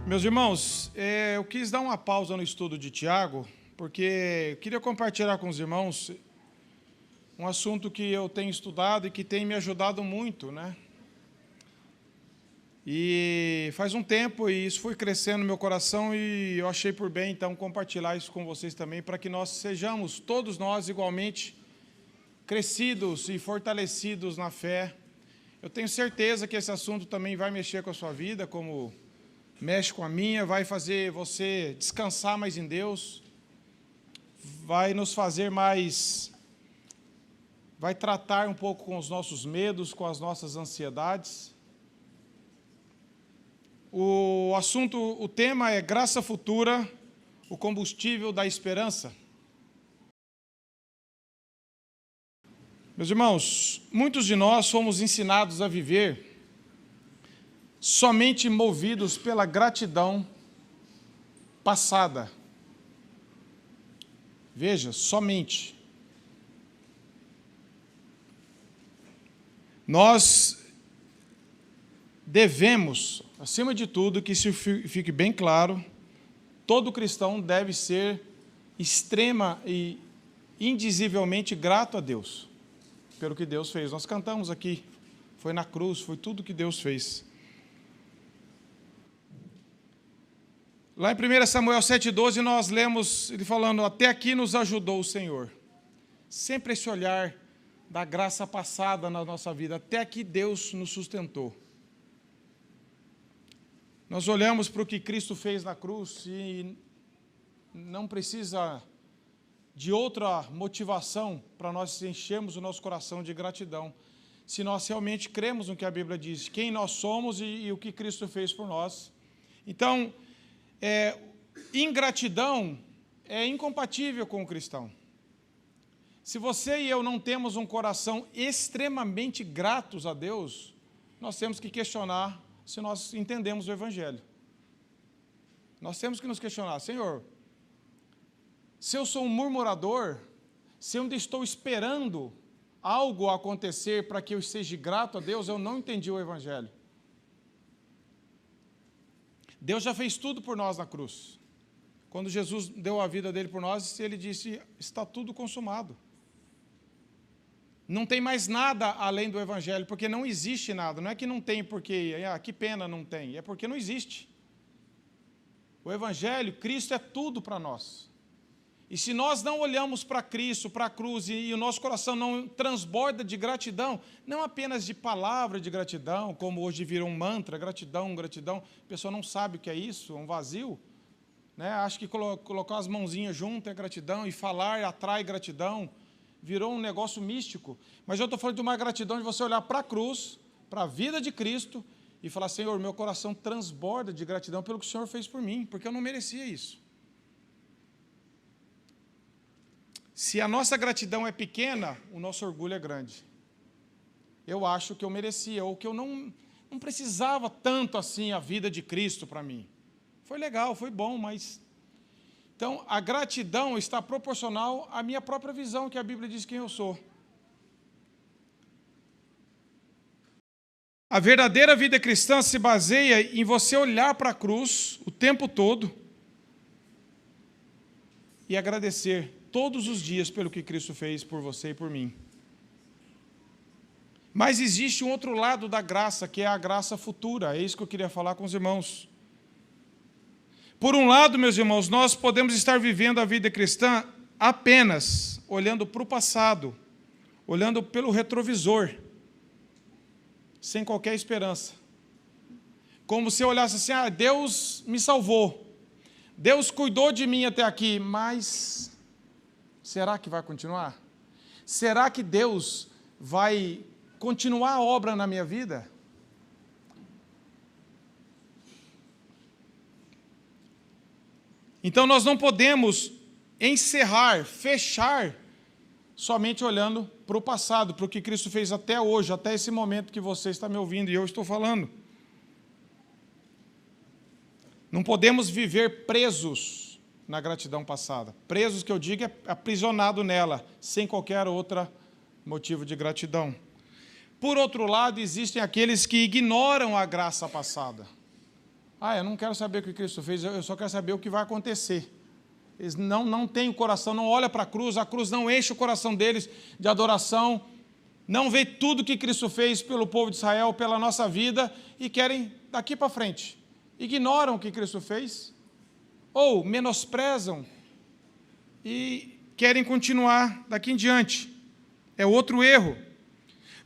Meus irmãos, eu quis dar uma pausa no estudo de Tiago, porque eu queria compartilhar com os irmãos um assunto que eu tenho estudado e que tem me ajudado muito, né? E faz um tempo, e isso foi crescendo no meu coração, e eu achei por bem, então, compartilhar isso com vocês também, para que nós sejamos, todos nós, igualmente, crescidos e fortalecidos na fé. Eu tenho certeza que esse assunto também vai mexer com a sua vida, como mexe com a minha, vai fazer você descansar mais em Deus, vai nos fazer mais, vai tratar um pouco com os nossos medos, com as nossas ansiedades. O tema é graça futura, o combustível da esperança. Meus irmãos, muitos de nós fomos ensinados a viver somente movidos pela gratidão passada. Veja, somente. Nós devemos, acima de tudo, que isso fique bem claro, todo cristão deve ser extrema e indizivelmente grato a Deus, pelo que Deus fez. Nós cantamos aqui, foi na cruz, foi tudo que Deus fez. Lá em 1 Samuel 7,12, nós lemos ele falando, até aqui nos ajudou o Senhor. Sempre esse olhar da graça passada na nossa vida, até aqui Deus nos sustentou. Nós olhamos para o que Cristo fez na cruz e não precisa de outra motivação para nós enchermos o nosso coração de gratidão, se nós realmente cremos no que a Bíblia diz, quem nós somos e o que Cristo fez por nós. Então, ingratidão é incompatível com o cristão. Se você e eu não temos um coração extremamente gratos a Deus, nós temos que questionar se nós entendemos o Evangelho. Nós temos que nos questionar, Senhor, se eu sou um murmurador, se eu ainda estou esperando algo acontecer para que eu seja grato a Deus, eu não entendi o Evangelho. Deus já fez tudo por nós na cruz. Quando Jesus deu a vida dele por nós, ele disse, está tudo consumado. Não tem mais nada além do Evangelho, porque não existe nada. Não é que não tem porque, que pena não tem, é porque não existe. O Evangelho, Cristo é tudo para nós. E se nós não olhamos para Cristo, para a cruz, e o nosso coração não transborda de gratidão, não apenas de palavra de gratidão, como hoje virou um mantra, gratidão, gratidão, a pessoa não sabe o que é isso, é um vazio, né? Acha que colocar as mãozinhas junto é gratidão, e falar atrai gratidão, virou um negócio místico. Mas eu estou falando de uma gratidão de você olhar para a cruz, para a vida de Cristo, e falar, Senhor, meu coração transborda de gratidão pelo que o Senhor fez por mim, porque eu não merecia isso. Se a nossa gratidão é pequena, o nosso orgulho é grande. Eu acho que eu merecia, ou que eu não precisava tanto assim a vida de Cristo para mim. Foi legal, foi bom, mas... Então, a gratidão está proporcional à minha própria visão, que a Bíblia diz quem eu sou. A verdadeira vida cristã se baseia em você olhar para a cruz o tempo todo e agradecer todos os dias pelo que Cristo fez por você e por mim. Mas existe um outro lado da graça, que é a graça futura. É isso que eu queria falar com os irmãos. Por um lado, meus irmãos, nós podemos estar vivendo a vida cristã apenas olhando para o passado, olhando pelo retrovisor, sem qualquer esperança. Como se eu olhasse assim, Deus me salvou, Deus cuidou de mim até aqui, mas... será que vai continuar? Será que Deus vai continuar a obra na minha vida? Então nós não podemos encerrar, fechar, somente olhando para o passado, para o que Cristo fez até hoje, até esse momento que você está me ouvindo e eu estou falando. Não podemos viver presos na gratidão passada. Presos, que eu digo, é aprisionado nela, sem qualquer outro motivo de gratidão. Por outro lado, existem aqueles que ignoram a graça passada. Eu não quero saber o que Cristo fez, eu só quero saber o que vai acontecer. Eles não têm o coração, não olham para a cruz não enche o coração deles de adoração, não vê tudo que Cristo fez pelo povo de Israel, pela nossa vida, e querem daqui para frente. Ignoram o que Cristo fez, ou menosprezam, e querem continuar daqui em diante. É outro erro.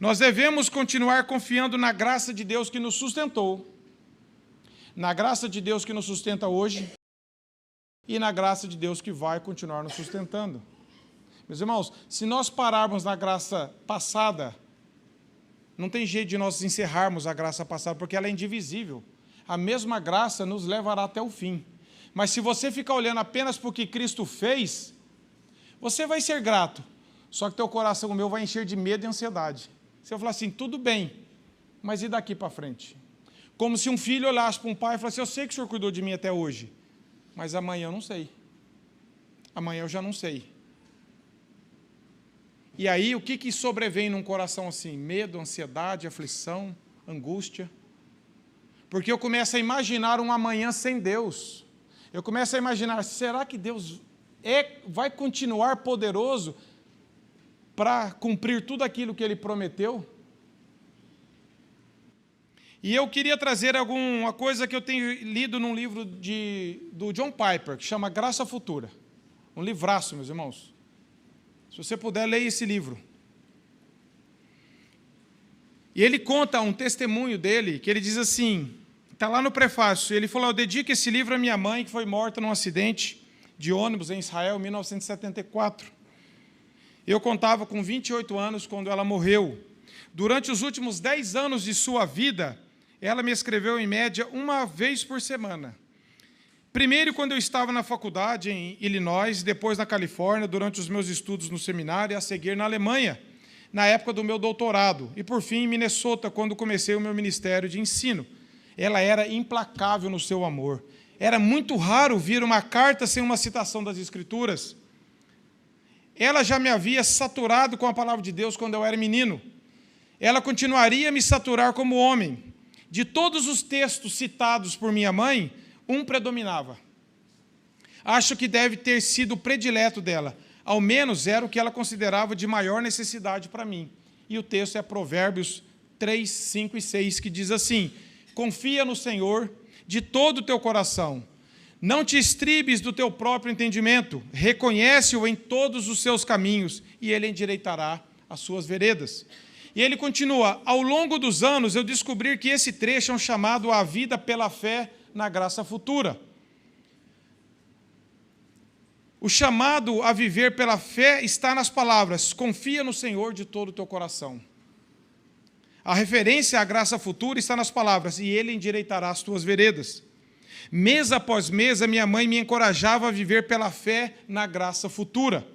Nós devemos continuar confiando na graça de Deus que nos sustentou, na graça de Deus que nos sustenta hoje, e na graça de Deus que vai continuar nos sustentando. Meus irmãos, se nós pararmos na graça passada, não tem jeito de nós encerrarmos a graça passada, porque ela é indivisível. A mesma graça nos levará até o fim. Mas se você ficar olhando apenas para o que Cristo fez, você vai ser grato, só que teu coração, o meu, vai encher de medo e ansiedade. Você vai falar assim, tudo bem, mas e daqui para frente? Como se um filho olhasse para um pai e falasse, eu sei que o senhor cuidou de mim até hoje, mas amanhã eu não sei. Amanhã eu já não sei. E aí, o que sobrevém num coração assim? Medo, ansiedade, aflição, angústia. Porque eu começo a imaginar um amanhã sem Deus. Eu começo a imaginar, será que Deus vai continuar poderoso para cumprir tudo aquilo que Ele prometeu? E eu queria trazer alguma coisa que eu tenho lido num livro do John Piper, que chama Graça Futura. Um livraço, meus irmãos. Se você puder, leia esse livro. E ele conta um testemunho dele, que ele diz assim, está lá no prefácio, ele falou, eu dedico esse livro à minha mãe, que foi morta num acidente de ônibus em Israel, em 1974. Eu contava com 28 anos quando ela morreu. Durante os últimos 10 anos de sua vida, ela me escreveu, em média, uma vez por semana. Primeiro, quando eu estava na faculdade em Illinois, depois na Califórnia, durante os meus estudos no seminário, e a seguir na Alemanha, na época do meu doutorado, e por fim em Minnesota, quando comecei o meu ministério de ensino. Ela era implacável no seu amor. Era muito raro vir uma carta sem uma citação das Escrituras. Ela já me havia saturado com a palavra de Deus quando eu era menino. Ela continuaria a me saturar como homem. De todos os textos citados por minha mãe, um predominava. Acho que deve ter sido o predileto dela. Ao menos era o que ela considerava de maior necessidade para mim. E o texto é Provérbios 3, 5 e 6, que diz assim, confia no Senhor de todo o teu coração. Não te estribes do teu próprio entendimento. Reconhece-o em todos os seus caminhos, e ele endireitará as suas veredas. E ele continua, ao longo dos anos eu descobri que esse trecho é um chamado à vida pela fé na graça futura. O chamado a viver pela fé está nas palavras, confia no Senhor de todo o teu coração. A referência à graça futura está nas palavras, e ele endireitará as tuas veredas. Mês após mês, a minha mãe me encorajava a viver pela fé na graça futura.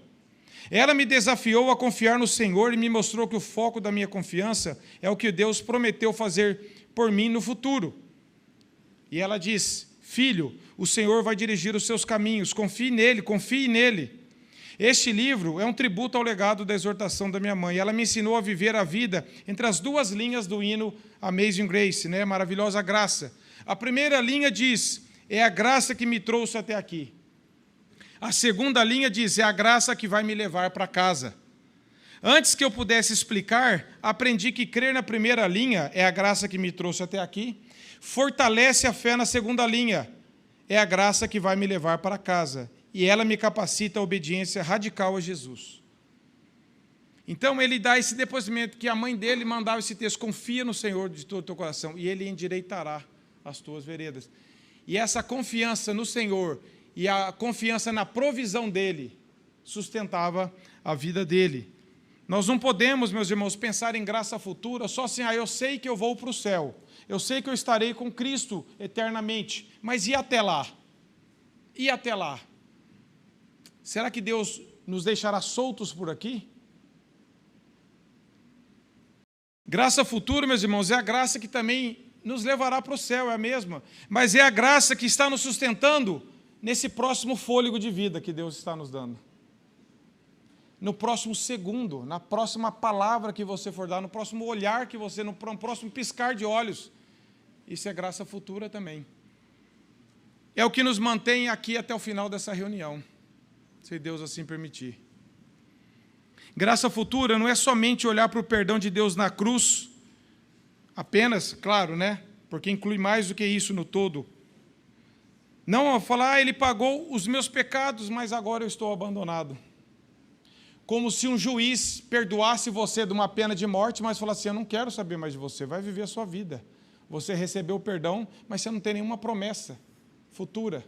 Ela me desafiou a confiar no Senhor e me mostrou que o foco da minha confiança é o que Deus prometeu fazer por mim no futuro. E ela diz, filho, o Senhor vai dirigir os seus caminhos, confie nele, confie nele. Este livro é um tributo ao legado da exortação da minha mãe. Ela me ensinou a viver a vida entre as duas linhas do hino Amazing Grace, né? Maravilhosa graça. A primeira linha diz, é a graça que me trouxe até aqui. A segunda linha diz, é a graça que vai me levar para casa. Antes que eu pudesse explicar, aprendi que crer na primeira linha, é a graça que me trouxe até aqui, fortalece a fé na segunda linha, é a graça que vai me levar para casa. E ela me capacita a obediência radical a Jesus. Então, ele dá esse depoimento, que a mãe dele mandava esse texto, confia no Senhor de todo o teu coração, e ele endireitará as tuas veredas. E essa confiança no Senhor, e a confiança na provisão dele, sustentava a vida dele. Nós não podemos, meus irmãos, pensar em graça futura só assim, eu sei que eu vou para o céu, eu sei que eu estarei com Cristo eternamente, mas e até lá? E até lá? Será que Deus nos deixará soltos por aqui? Graça futura, meus irmãos, é a graça que também nos levará para o céu, é a mesma, mas é a graça que está nos sustentando nesse próximo fôlego de vida que Deus está nos dando. No próximo segundo, na próxima palavra que você for dar, no próximo olhar que você, no próximo piscar de olhos. Isso é graça futura também. é o que nos mantém aqui até o final dessa reunião, se Deus assim permitir. Graça futura não é somente olhar para o perdão de Deus na cruz, apenas, claro, né? Porque inclui mais do que isso no todo. Não falar, ele pagou os meus pecados, mas agora eu estou abandonado. Como se um juiz perdoasse você de uma pena de morte, mas falasse assim, eu não quero saber mais de você, vai viver a sua vida. Você recebeu o perdão, mas você não tem nenhuma promessa futura.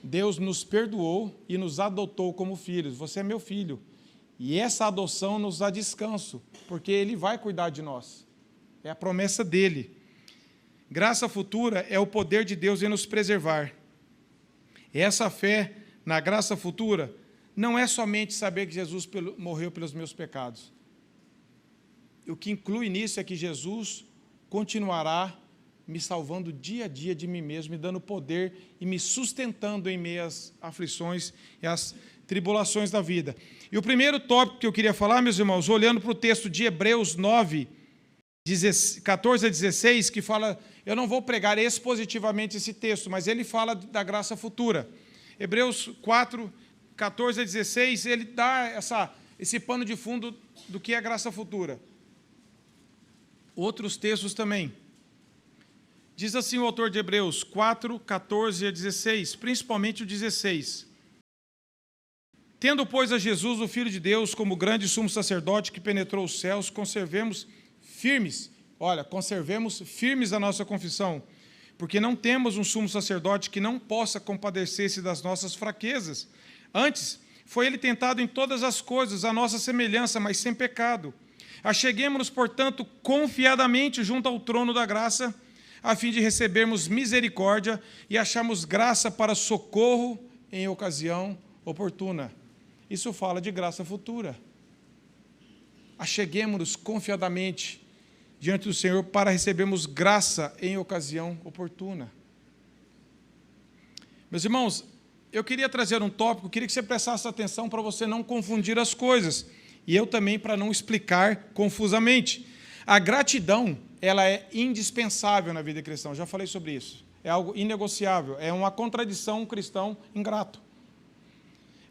Deus nos perdoou e nos adotou como filhos. Você é meu filho. E essa adoção nos dá descanso, porque Ele vai cuidar de nós. É a promessa dEle. Graça futura é o poder de Deus em nos preservar. Essa fé na graça futura não é somente saber que Jesus morreu pelos meus pecados. O que inclui nisso é que Jesus continuará me salvando dia a dia de mim mesmo, me dando poder e me sustentando em meio às aflições e às tribulações da vida. E o primeiro tópico que eu queria falar, meus irmãos, olhando para o texto de Hebreus 9, 14 a 16, que fala, eu não vou pregar expositivamente esse texto, mas ele fala da graça futura. Hebreus 4, 14 a 16, ele dá esse pano de fundo do que é graça futura. Outros textos também. Diz assim o autor de Hebreus 4, 14 a 16, principalmente o 16. Tendo, pois, a Jesus, o Filho de Deus, como grande sumo sacerdote que penetrou os céus, conservemos firmes a nossa confissão, porque não temos um sumo sacerdote que não possa compadecer-se das nossas fraquezas. Antes, foi ele tentado em todas as coisas, a nossa semelhança, mas sem pecado. Acheguemo-nos, portanto, confiadamente junto ao trono da graça, a fim de recebermos misericórdia e acharmos graça para socorro em ocasião oportuna. Isso fala de graça futura. Acheguemo-nos confiadamente diante do Senhor para recebermos graça em ocasião oportuna. Meus irmãos, eu queria trazer um tópico, queria que você prestasse atenção para você não confundir as coisas, e eu também para não explicar confusamente. A gratidão, ela é indispensável na vida cristã, eu já falei sobre isso. É algo inegociável, é uma contradição um cristão ingrato.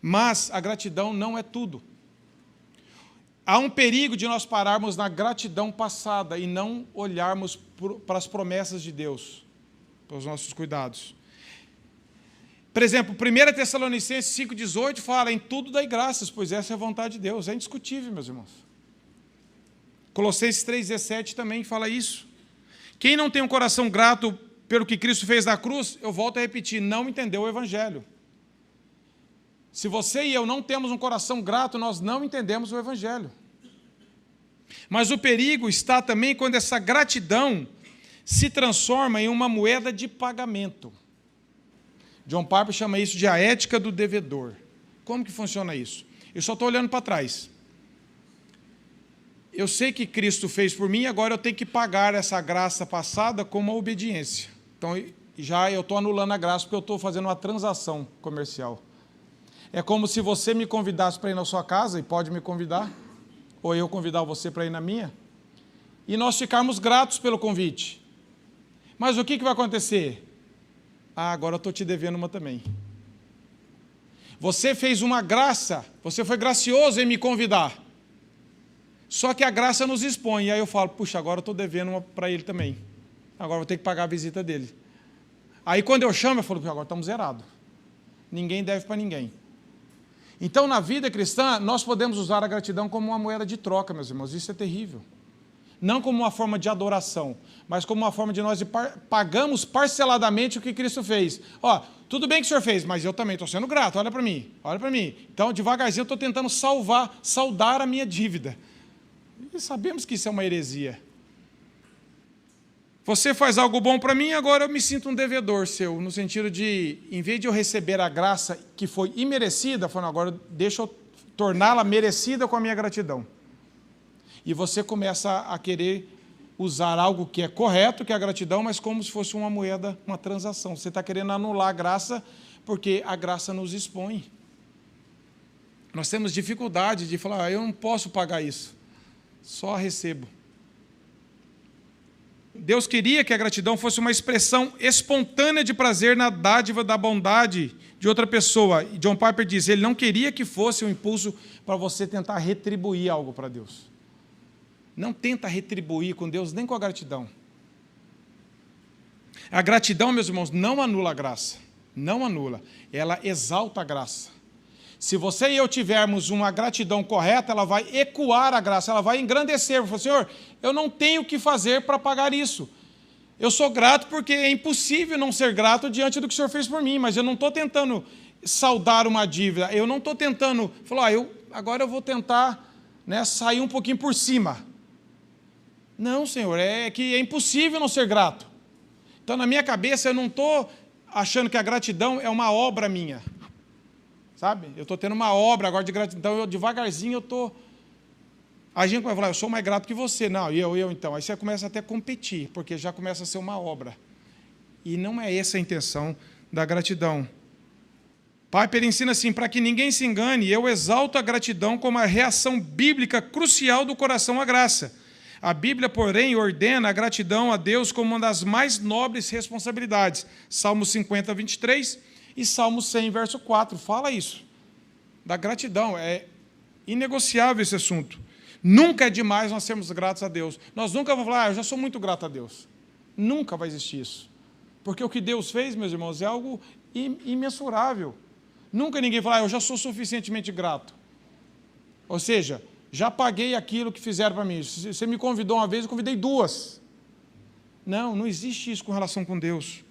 Mas a gratidão não é tudo. Há um perigo de nós pararmos na gratidão passada e não olharmos para as promessas de Deus, para os nossos cuidados. Por exemplo, 1 Tessalonicenses 5,18 fala, em tudo dai graças, pois essa é a vontade de Deus. É indiscutível, meus irmãos. Colossenses 3,17 também fala isso. Quem não tem um coração grato pelo que Cristo fez na cruz, eu volto a repetir, não entendeu o Evangelho. Se você e eu não temos um coração grato, nós não entendemos o Evangelho. Mas o perigo está também quando essa gratidão se transforma em uma moeda de pagamento. John Piper chama isso de a ética do devedor. Como que funciona isso? Eu só estou olhando para trás. Eu sei que Cristo fez por mim, agora eu tenho que pagar essa graça passada com uma obediência. Então, já eu estou anulando a graça porque eu estou fazendo uma transação comercial. É como se você me convidasse para ir na sua casa, e pode me convidar, ou eu convidar você para ir na minha, e nós ficarmos gratos pelo convite. Mas o que vai acontecer? Agora eu estou te devendo uma também. Você fez uma graça, você foi gracioso em me convidar. Só que a graça nos expõe, e aí eu falo, puxa, agora eu estou devendo uma para ele também. Agora eu vou ter que pagar a visita dele. Aí quando eu chamo, eu falo, agora estamos zerados. Ninguém deve para ninguém. Então, na vida cristã, nós podemos usar a gratidão como uma moeda de troca, meus irmãos. Isso é terrível. Não como uma forma de adoração, mas como uma forma de nós pagamos parceladamente o que Cristo fez. Ó, tudo bem que o Senhor fez, mas eu também estou sendo grato, olha para mim, olha para mim. Então, devagarzinho, eu estou tentando saldar a minha dívida. E sabemos que isso é uma heresia. Você faz algo bom para mim, agora eu me sinto um devedor seu, no sentido de, em vez de eu receber a graça que foi imerecida, falando, agora deixa eu torná-la merecida com a minha gratidão. E você começa a querer usar algo que é correto, que é a gratidão, mas como se fosse uma moeda, uma transação. Você está querendo anular a graça, porque a graça nos expõe. Nós temos dificuldade de falar, eu não posso pagar isso, só recebo. Deus queria que a gratidão fosse uma expressão espontânea de prazer na dádiva da bondade de outra pessoa. E John Piper diz, ele não queria que fosse um impulso para você tentar retribuir algo para Deus. Não tenta retribuir com Deus, nem com a gratidão. A gratidão, meus irmãos, não anula a graça. Não anula. Ela exalta a graça. Se você e eu tivermos uma gratidão correta, ela vai ecoar a graça, ela vai engrandecer. Falar, Senhor, eu não tenho o que fazer para pagar isso. Eu sou grato porque é impossível não ser grato diante do que o Senhor fez por mim, mas eu não estou tentando saldar uma dívida, eu não estou tentando, falar, agora eu vou tentar, né, sair um pouquinho por cima. Não, Senhor, é que é impossível não ser grato. Então, na minha cabeça, eu não estou achando que a gratidão é uma obra minha. Sabe? Eu estou tendo uma obra agora de gratidão, eu devagarzinho eu estou... A gente vai falar, eu sou mais grato que você. Não, eu então. Aí você começa até a competir, porque já começa a ser uma obra. E não é essa a intenção da gratidão. Piper ensina assim, para que ninguém se engane, eu exalto a gratidão como a reação bíblica crucial do coração à graça. A Bíblia, porém, ordena a gratidão a Deus como uma das mais nobres responsabilidades. Salmo 50, 23 e Salmo 100, verso 4, fala isso. Da gratidão, é inegociável esse assunto. Nunca é demais nós sermos gratos a Deus. Nós nunca vamos falar, eu já sou muito grato a Deus. Nunca vai existir isso. Porque o que Deus fez, meus irmãos, é algo imensurável. Nunca ninguém fala, eu já sou suficientemente grato. Ou seja, já paguei aquilo que fizeram para mim. Se você me convidou uma vez, eu convidei duas. Não existe isso com relação com Deus.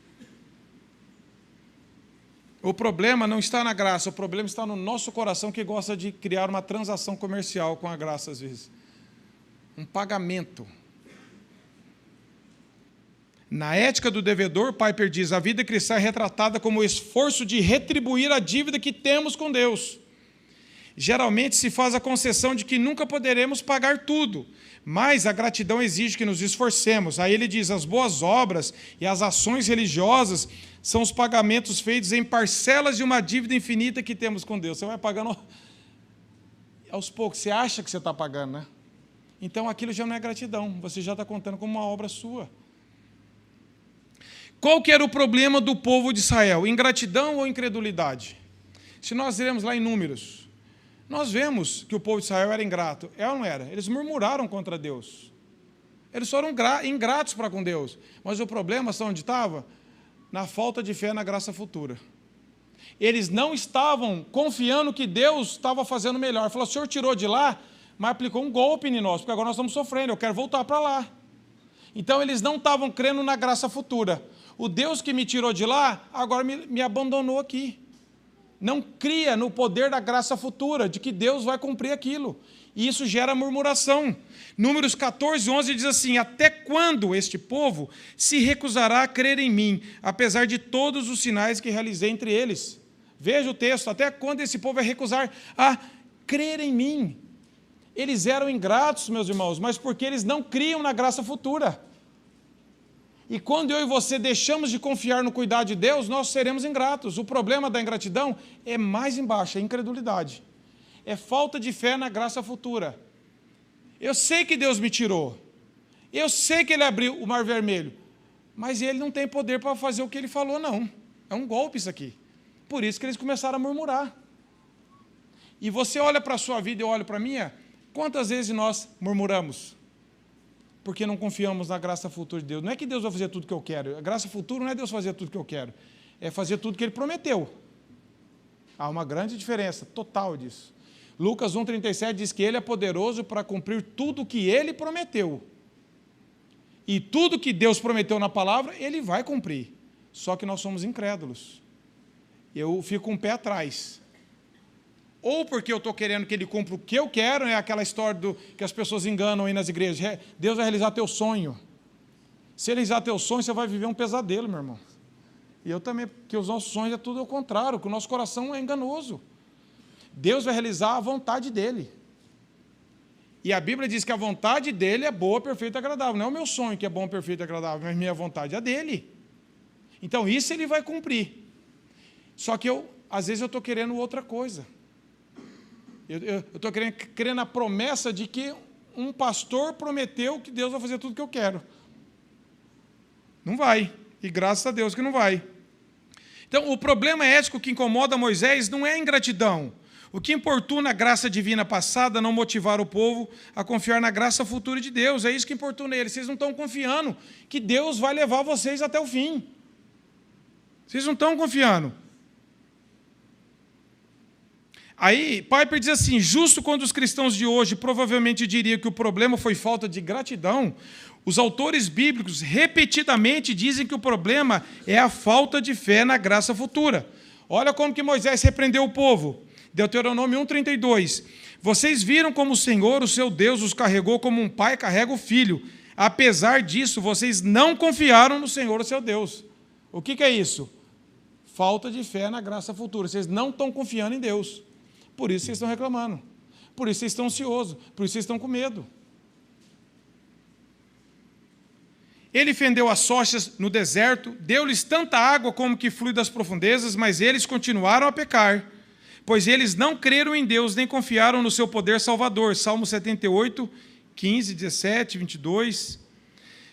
O problema não está na graça, o problema está no nosso coração que gosta de criar uma transação comercial com a graça, às vezes. Um pagamento. Na ética do devedor, Piper diz, a vida cristã é retratada como o esforço de retribuir a dívida que temos com Deus. Geralmente se faz a concessão de que nunca poderemos pagar tudo, mas a gratidão exige que nos esforcemos. Aí ele diz, as boas obras e as ações religiosas são os pagamentos feitos em parcelas de uma dívida infinita que temos com Deus. Você vai pagando aos poucos, você acha que você está pagando, né? Então aquilo já não é gratidão, você já está contando como uma obra sua. Qual que era o problema do povo de Israel? Ingratidão ou incredulidade? Se nós lermos lá em Números, nós vemos que o povo de Israel era ingrato. É ou não era? Eles murmuraram contra Deus. Eles foram ingratos para com Deus. Mas o problema, sabe onde estava? Na falta de fé na graça futura. Eles não estavam confiando que Deus estava fazendo melhor. Falou, o Senhor tirou de lá, mas aplicou um golpe em nós, porque agora nós estamos sofrendo, eu quero voltar para lá. Então eles não estavam crendo na graça futura. O Deus que me tirou de lá, agora me abandonou aqui. Não cria no poder da graça futura, de que Deus vai cumprir aquilo. E isso gera murmuração. Números 14, 11 diz assim, até quando este povo se recusará a crer em mim, apesar de todos os sinais que realizei entre eles? Veja o texto, até quando esse povo vai recusar a crer em mim? Eles eram ingratos, meus irmãos, mas porque eles não criam na graça futura. E quando eu e você deixamos de confiar no cuidado de Deus, nós seremos ingratos. O problema da ingratidão é mais embaixo, é incredulidade. É falta de fé na graça futura. Eu sei que Deus me tirou. Eu sei que Ele abriu o mar vermelho. Mas Ele não tem poder para fazer o que Ele falou, não. É um golpe isso aqui. Por isso que eles começaram a murmurar. E você olha para a sua vida e eu olho para a minha, quantas vezes nós murmuramos? Porque não confiamos na graça futura de Deus. Não é que Deus vai fazer tudo o que eu quero. A graça futura não é Deus fazer tudo o que eu quero. É fazer tudo o que Ele prometeu. Há uma grande diferença total disso. Lucas 1,37 diz que Ele é poderoso para cumprir tudo o que Ele prometeu. E tudo que Deus prometeu na palavra, Ele vai cumprir. Só que nós somos incrédulos. Eu fico com um pé atrás. Ou porque eu estou querendo que Ele cumpra o que eu quero, é aquela história que as pessoas enganam aí nas igrejas. Deus vai realizar teu sonho. Se Ele realizar teu sonho, você vai viver um pesadelo, meu irmão. E eu também, porque os nossos sonhos é tudo ao contrário, que o nosso coração é enganoso. Deus vai realizar a vontade dEle. E a Bíblia diz que a vontade dEle é boa, perfeita e agradável. Não é o meu sonho que é bom, perfeito e agradável, mas minha vontade é a dEle. Então, isso Ele vai cumprir. Só que às vezes eu estou querendo outra coisa. Eu estou querendo a promessa de que um pastor prometeu que Deus vai fazer tudo o que eu quero. Não vai. E graças a Deus que não vai. Então, o problema ético que incomoda Moisés não é a ingratidão. O que importuna a graça divina passada não motivar o povo a confiar na graça futura de Deus. É isso que importuna eles. Vocês não estão confiando que Deus vai levar vocês até o fim. Vocês não estão confiando. Aí, Piper diz assim, justo quando os cristãos de hoje provavelmente diriam que o problema foi falta de gratidão, os autores bíblicos repetidamente dizem que o problema é a falta de fé na graça futura. Olha como que Moisés repreendeu o povo. Deuteronômio 1,32. Vocês viram como o Senhor, o seu Deus, os carregou como um pai carrega o filho. Apesar disso, vocês não confiaram no Senhor, o seu Deus. O que é isso? Falta de fé na graça futura. Vocês não estão confiando em Deus. Por isso vocês estão reclamando. Por isso vocês estão ansiosos. Por isso vocês estão com medo. Ele fendeu as rochas no deserto, deu-lhes tanta água como que flui das profundezas, mas eles continuaram a pecar, pois eles não creram em Deus, nem confiaram no seu poder salvador. Salmo 78, 15, 17, 22.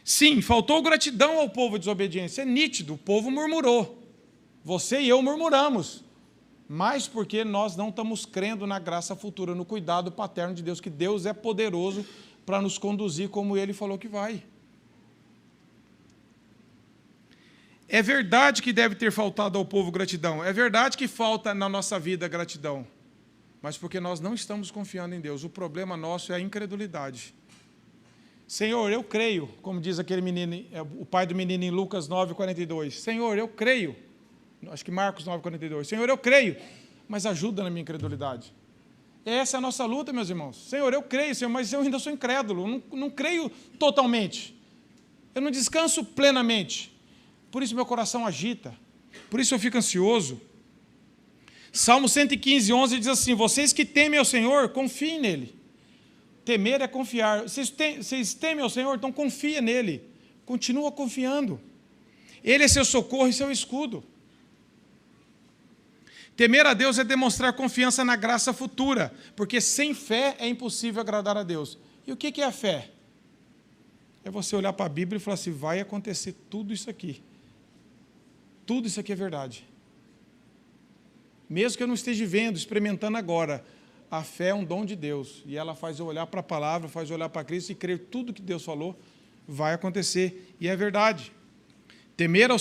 Sim, faltou gratidão ao povo desobediente. É nítido, o povo murmurou. Você e eu murmuramos. Mas porque nós não estamos crendo na graça futura, no cuidado paterno de Deus, que Deus é poderoso para nos conduzir como Ele falou que vai. É verdade que deve ter faltado ao povo gratidão. É verdade que falta na nossa vida gratidão. Mas porque nós não estamos confiando em Deus. O problema nosso é a incredulidade. Senhor, eu creio, como diz aquele menino, o pai do menino em Lucas 9,42. Senhor, eu creio. Acho que Marcos 9,42. Senhor, eu creio, mas ajuda na minha incredulidade. Essa é a nossa luta, meus irmãos. Senhor, eu creio, Senhor, mas eu ainda sou incrédulo. Não creio totalmente. Eu não descanso plenamente. Por isso meu coração agita. Por isso eu fico ansioso. Salmo 115, 11 diz assim, vocês que temem ao Senhor, confiem nele. Temer é confiar. Vocês temem ao Senhor, então confia nele. Continua confiando. Ele é seu socorro e seu escudo. Temer a Deus é demonstrar confiança na graça futura, porque sem fé é impossível agradar a Deus. E o que é a fé? É você olhar para a Bíblia e falar assim, vai acontecer tudo isso aqui. Tudo isso aqui é verdade. Mesmo que eu não esteja vendo, experimentando agora, a fé é um dom de Deus. E ela faz eu olhar para a palavra, faz eu olhar para Cristo e crer tudo que Deus falou, vai acontecer. E é verdade. Temer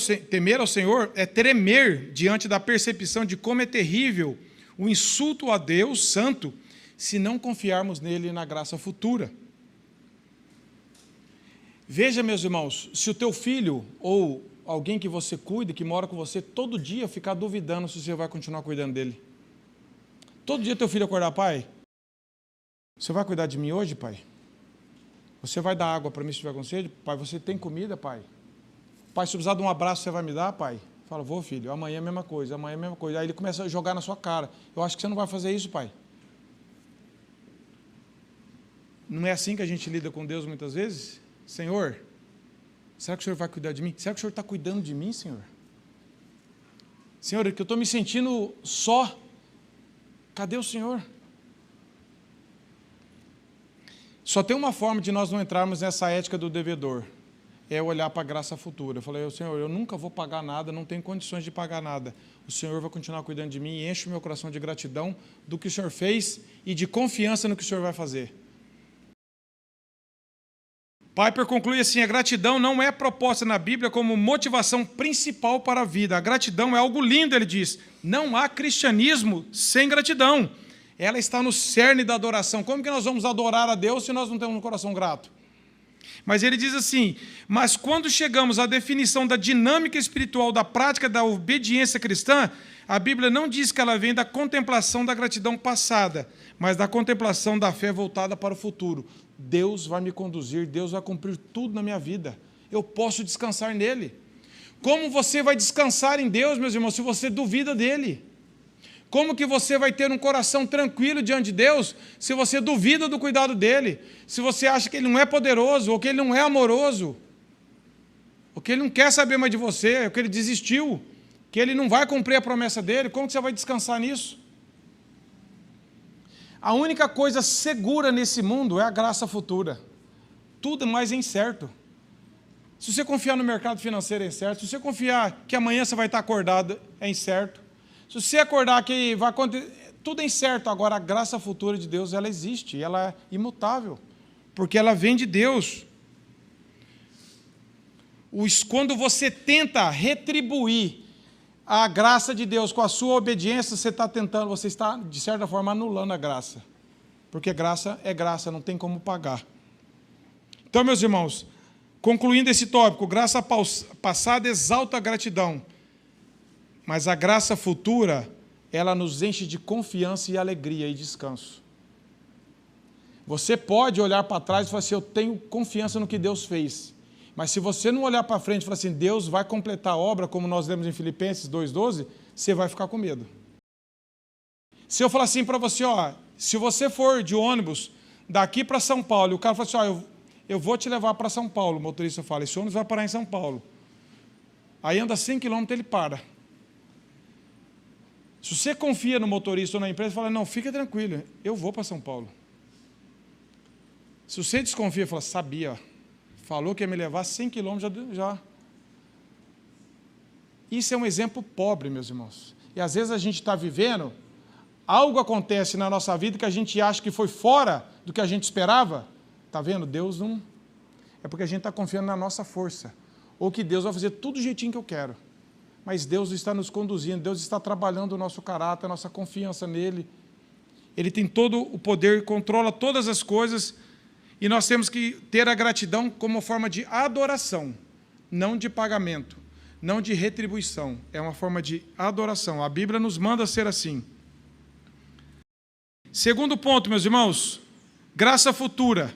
ao Senhor é tremer diante da percepção de como é terrível o insulto a Deus Santo, se não confiarmos nele na graça futura. Veja, meus irmãos, se o teu filho ou alguém que você cuida, que mora com você, todo dia ficar duvidando se você vai continuar cuidando dele. Todo dia teu filho acordar, pai, você vai cuidar de mim hoje, pai? Você vai dar água para mim se tiver com sede? Pai, você tem comida, pai? Pai, se precisar de um abraço, você vai me dar, pai? Fala, vou, filho, amanhã é a mesma coisa, amanhã é a mesma coisa. Aí ele começa a jogar na sua cara. Eu acho que você não vai fazer isso, pai. Não é assim que a gente lida com Deus muitas vezes? Senhor, será que o Senhor vai cuidar de mim? Será que o Senhor está cuidando de mim, Senhor? Senhor, é que eu estou me sentindo só. Cadê o Senhor? Só tem uma forma de nós não entrarmos nessa ética do devedor. É olhar para a graça futura. Eu falei, Senhor, eu nunca vou pagar nada, não tenho condições de pagar nada. O Senhor vai continuar cuidando de mim e enche o meu coração de gratidão do que o Senhor fez e de confiança no que o Senhor vai fazer. Piper conclui assim, a gratidão não é proposta na Bíblia como motivação principal para a vida. A gratidão é algo lindo, ele diz. Não há cristianismo sem gratidão. Ela está no cerne da adoração. Como que nós vamos adorar a Deus se nós não temos um coração grato? Mas ele diz assim, mas quando chegamos à definição da dinâmica espiritual da prática da obediência cristã, a Bíblia não diz que ela vem da contemplação da gratidão passada, mas da contemplação da fé voltada para o futuro. Deus vai me conduzir, Deus vai cumprir tudo na minha vida. Eu posso descansar nele. Como você vai descansar em Deus, meus irmãos, se você duvida dele? Como que você vai ter um coração tranquilo diante de Deus se você duvida do cuidado dele? Se você acha que ele não é poderoso, ou que ele não é amoroso, ou que ele não quer saber mais de você, ou que ele desistiu, que ele não vai cumprir a promessa dele, como que você vai descansar nisso? A única coisa segura nesse mundo é a graça futura. Tudo mais é incerto. Se você confiar no mercado financeiro, é incerto. Se você confiar que amanhã você vai estar acordado, é incerto. Se você acordar que vai acontecer, tudo é incerto. Agora, a graça futura de Deus, ela existe, ela é imutável, porque ela vem de Deus. Quando você tenta retribuir a graça de Deus com a sua obediência, você está, de certa forma, anulando a graça. Porque graça é graça, não tem como pagar. Então, meus irmãos, concluindo esse tópico, graça passada exalta a gratidão, mas a graça futura, ela nos enche de confiança e alegria e descanso. Você pode olhar para trás e falar assim, eu tenho confiança no que Deus fez. Mas se você não olhar para frente e falar assim, Deus vai completar a obra, como nós lemos em Filipenses 2,12, você vai ficar com medo. Se eu falar assim para você, ó, se você for de ônibus daqui para São Paulo, e o cara fala assim, ó, eu vou te levar para São Paulo, o motorista fala, esse ônibus vai parar em São Paulo. Aí anda 100 km, ele para. Se você confia no motorista ou na empresa, fala, não, fica tranquilo, eu vou para São Paulo. Se você desconfia, fala, sabia, falou que ia me levar 100 km, já. Isso é um exemplo pobre, meus irmãos. E às vezes a gente está vivendo, algo acontece na nossa vida que a gente acha que foi fora do que a gente esperava. Está vendo? Deus não... É porque a gente está confiando na nossa força. Ou que Deus vai fazer tudo do jeitinho que eu quero. Mas Deus está nos conduzindo, Deus está trabalhando o nosso caráter, a nossa confiança nele. Ele tem todo o poder, controla todas as coisas, e nós temos que ter a gratidão como forma de adoração, não de pagamento, não de retribuição. É uma forma de adoração. A Bíblia nos manda ser assim. Segundo ponto, meus irmãos, graça futura.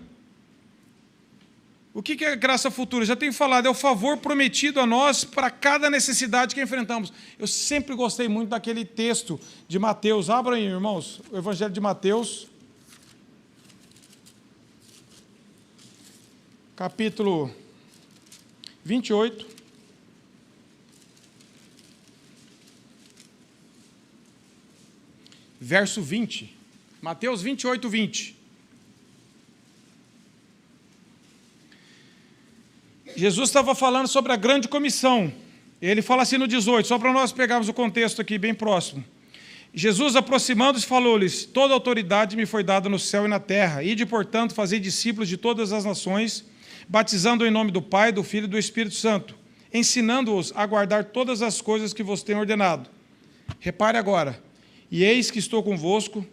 O que é graça futura? Já tenho falado, é o favor prometido a nós para cada necessidade que enfrentamos. Eu sempre gostei muito daquele texto de Mateus. Abra aí, irmãos, o Evangelho de Mateus, capítulo 28. Verso 20. Mateus 28, 20. Jesus estava falando sobre a grande comissão. Ele fala assim no 18, só para nós pegarmos o contexto aqui bem próximo. Jesus, aproximando-se, falou-lhes, toda autoridade me foi dada no céu e na terra. Ide, portanto, fazei discípulos de todas as nações, batizando em nome do Pai, do Filho e do Espírito Santo, ensinando-os a guardar todas as coisas que vos tenho ordenado. Repare agora, e eis que estou convosco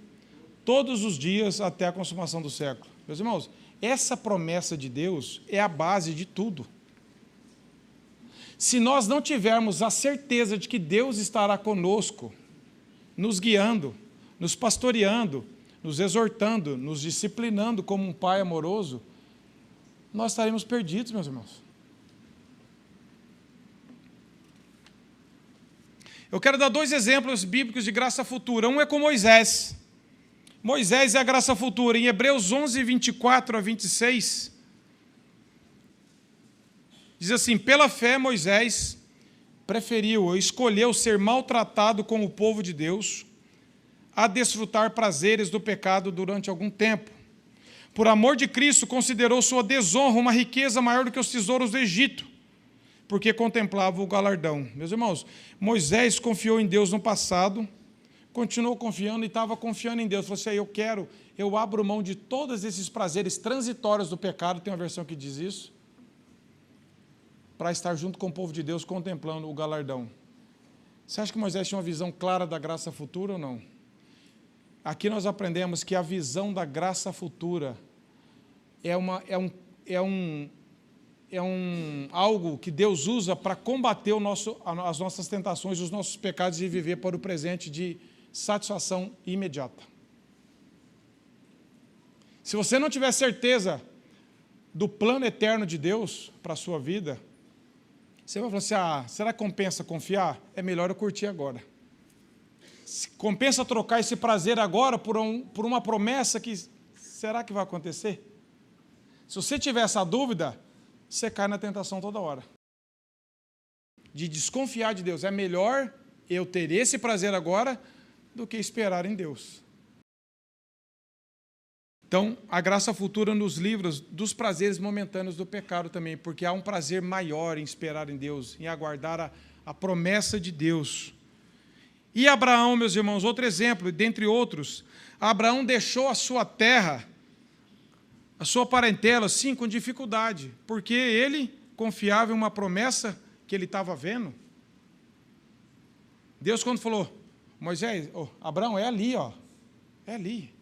todos os dias até a consumação do século. Meus irmãos, essa promessa de Deus é a base de tudo. Se nós não tivermos a certeza de que Deus estará conosco, nos guiando, nos pastoreando, nos exortando, nos disciplinando como um pai amoroso, nós estaremos perdidos, meus irmãos. Eu quero dar 2 exemplos bíblicos de graça futura. Um é com Moisés. Moisés é a graça futura. Em Hebreus 11, 24 a 26, diz assim, pela fé Moisés preferiu, escolheu ser maltratado com o povo de Deus, a desfrutar prazeres do pecado durante algum tempo. Por amor de Cristo, considerou sua desonra uma riqueza maior do que os tesouros do Egito, porque contemplava o galardão. Meus irmãos, Moisés confiou em Deus no passado, continuou confiando e estava confiando em Deus. Falou assim, eu abro mão de todos esses prazeres transitórios do pecado, tem uma versão que diz isso, para estar junto com o povo de Deus, contemplando o galardão. Você acha que Moisés tinha uma visão clara da graça futura ou não? Aqui nós aprendemos que a visão da graça futura algo que Deus usa para combater as nossas tentações, os nossos pecados e viver para o presente de satisfação imediata. Se você não tiver certeza do plano eterno de Deus para a sua vida, você vai falar assim, será que compensa confiar? É melhor eu curtir agora. Compensa trocar esse prazer agora por uma promessa que, será que vai acontecer? Se você tiver essa dúvida, você cai na tentação toda hora. De desconfiar de Deus. É melhor eu ter esse prazer agora do que esperar em Deus. Então, a graça futura nos livra dos prazeres momentâneos do pecado também, porque há um prazer maior em esperar em Deus, em aguardar a promessa de Deus. E Abraão, meus irmãos, outro exemplo, dentre outros, Abraão deixou a sua terra, a sua parentela, sim, com dificuldade, porque ele confiava em uma promessa que ele estava vendo. Deus, quando falou, Moisés, Abraão, é ali, ó, é ali.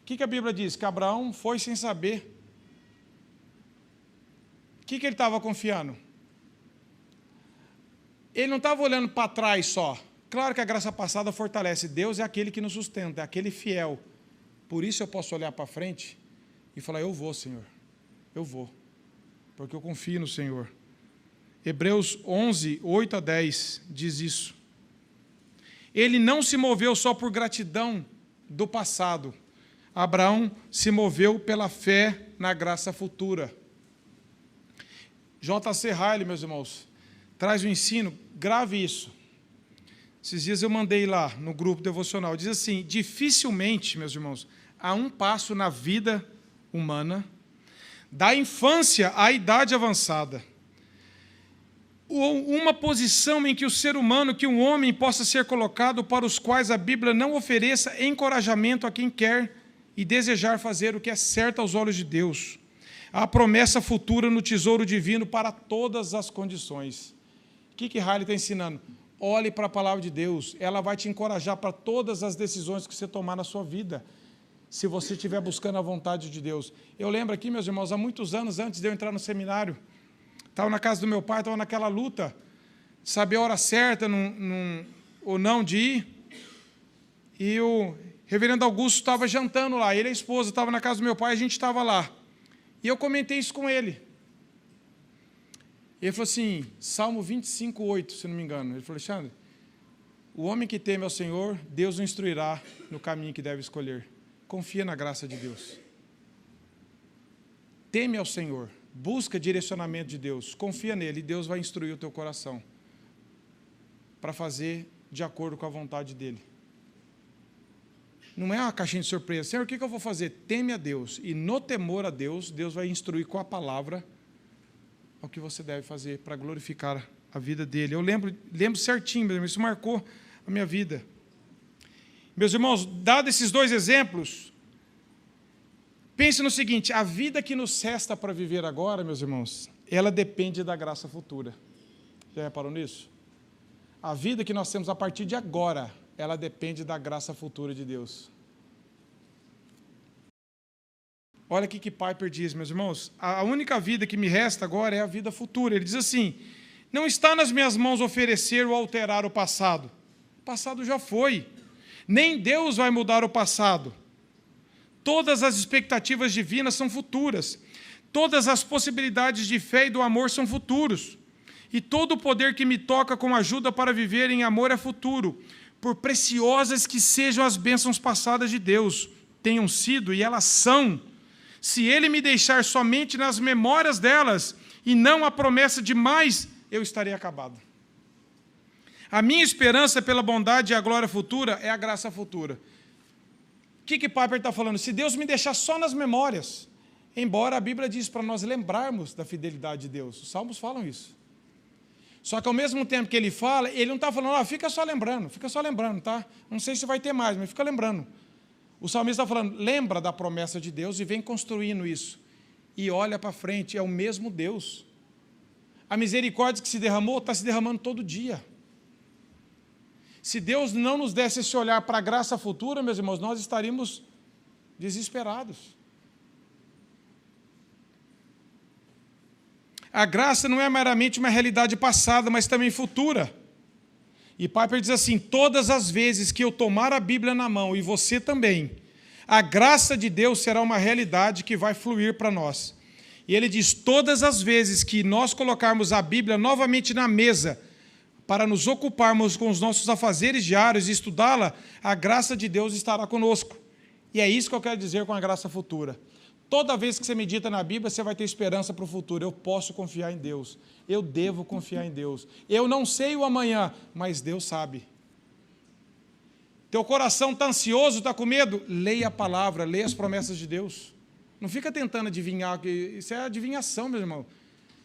O que a Bíblia diz? Que Abraão foi sem saber. O que ele estava confiando? Ele não estava olhando para trás só. Claro que a graça passada fortalece. Deus é aquele que nos sustenta, é aquele fiel. Por isso eu posso olhar para frente e falar, eu vou, Senhor. Eu vou. Porque eu confio no Senhor. Hebreus 11, 8 a 10 diz isso. Ele não se moveu só por gratidão do passado. Abraão se moveu pela fé na graça futura. J.C. Riley, meus irmãos, traz o ensino, grave isso. Esses dias eu mandei lá no grupo devocional, diz assim, dificilmente, meus irmãos, há um passo na vida humana, da infância à idade avançada, ou uma posição em que o ser humano, que um homem possa ser colocado, para os quais a Bíblia não ofereça encorajamento a quem quer e desejar fazer o que é certo aos olhos de Deus. A promessa futura no tesouro divino para todas as condições. O que Riley está ensinando? Olhe para a palavra de Deus, ela vai te encorajar para todas as decisões que você tomar na sua vida, se você estiver buscando a vontade de Deus. Eu lembro aqui, meus irmãos, há muitos anos antes de eu entrar no seminário, estava na casa do meu pai, estava naquela luta, de saber a hora certa ou não de ir, e o reverendo Augusto estava jantando lá, ele e a esposa estavam na casa do meu pai, a gente estava lá. E eu comentei isso com ele. Ele falou assim, Salmo 25, 8, se não me engano. Ele falou, Alexandre, o homem que teme ao Senhor, Deus o instruirá no caminho que deve escolher. Confia na graça de Deus. Teme ao Senhor, busca direcionamento de Deus, confia nele e Deus vai instruir o teu coração para fazer de acordo com a vontade dele. Não é uma caixinha de surpresa. Senhor, o que eu vou fazer? Teme a Deus. E no temor a Deus, Deus vai instruir com a palavra o que você deve fazer para glorificar a vida dele. Eu lembro certinho, meu irmão, isso marcou a minha vida. Meus irmãos, dados esses dois exemplos, pense no seguinte, a vida que nos resta para viver agora, meus irmãos, ela depende da graça futura. Já reparou nisso? A vida que nós temos a partir de agora, ela depende da graça futura de Deus. Olha o que Piper diz, meus irmãos. A única vida que me resta agora é a vida futura. Ele diz assim, não está nas minhas mãos oferecer ou alterar o passado. O passado já foi. Nem Deus vai mudar o passado. Todas as expectativas divinas são futuras. Todas as possibilidades de fé e do amor são futuros. E todo o poder que me toca com ajuda para viver em amor é futuro. Por preciosas que sejam as bênçãos passadas de Deus, tenham sido e elas são, se Ele me deixar somente nas memórias delas e não a promessa de mais, eu estarei acabado. A minha esperança pela bondade e a glória futura é a graça futura. O que Piper está falando? Se Deus me deixar só nas memórias, embora a Bíblia diz para nós lembrarmos da fidelidade de Deus, os salmos falam isso. Só que ao mesmo tempo que ele fala, ele não está falando, fica só lembrando, tá? Não sei se vai ter mais, mas fica lembrando. O salmista está falando, lembra da promessa de Deus e vem construindo isso. E olha para frente, é o mesmo Deus. A misericórdia que se derramou, está se derramando todo dia. Se Deus não nos desse esse olhar para a graça futura, meus irmãos, nós estaríamos desesperados. A graça não é meramente uma realidade passada, mas também futura. E Piper diz assim, todas as vezes que eu tomar a Bíblia na mão, e você também, a graça de Deus será uma realidade que vai fluir para nós. E ele diz, todas as vezes que nós colocarmos a Bíblia novamente na mesa, para nos ocuparmos com os nossos afazeres diários e estudá-la, a graça de Deus estará conosco. E é isso que eu quero dizer com a graça futura. Toda vez que você medita na Bíblia, você vai ter esperança para o futuro. Eu posso confiar em Deus. Eu devo confiar em Deus. Eu não sei o amanhã, mas Deus sabe. Teu coração está ansioso, está com medo? Leia a palavra, leia as promessas de Deus. Não fica tentando adivinhar, isso é adivinhação, meu irmão.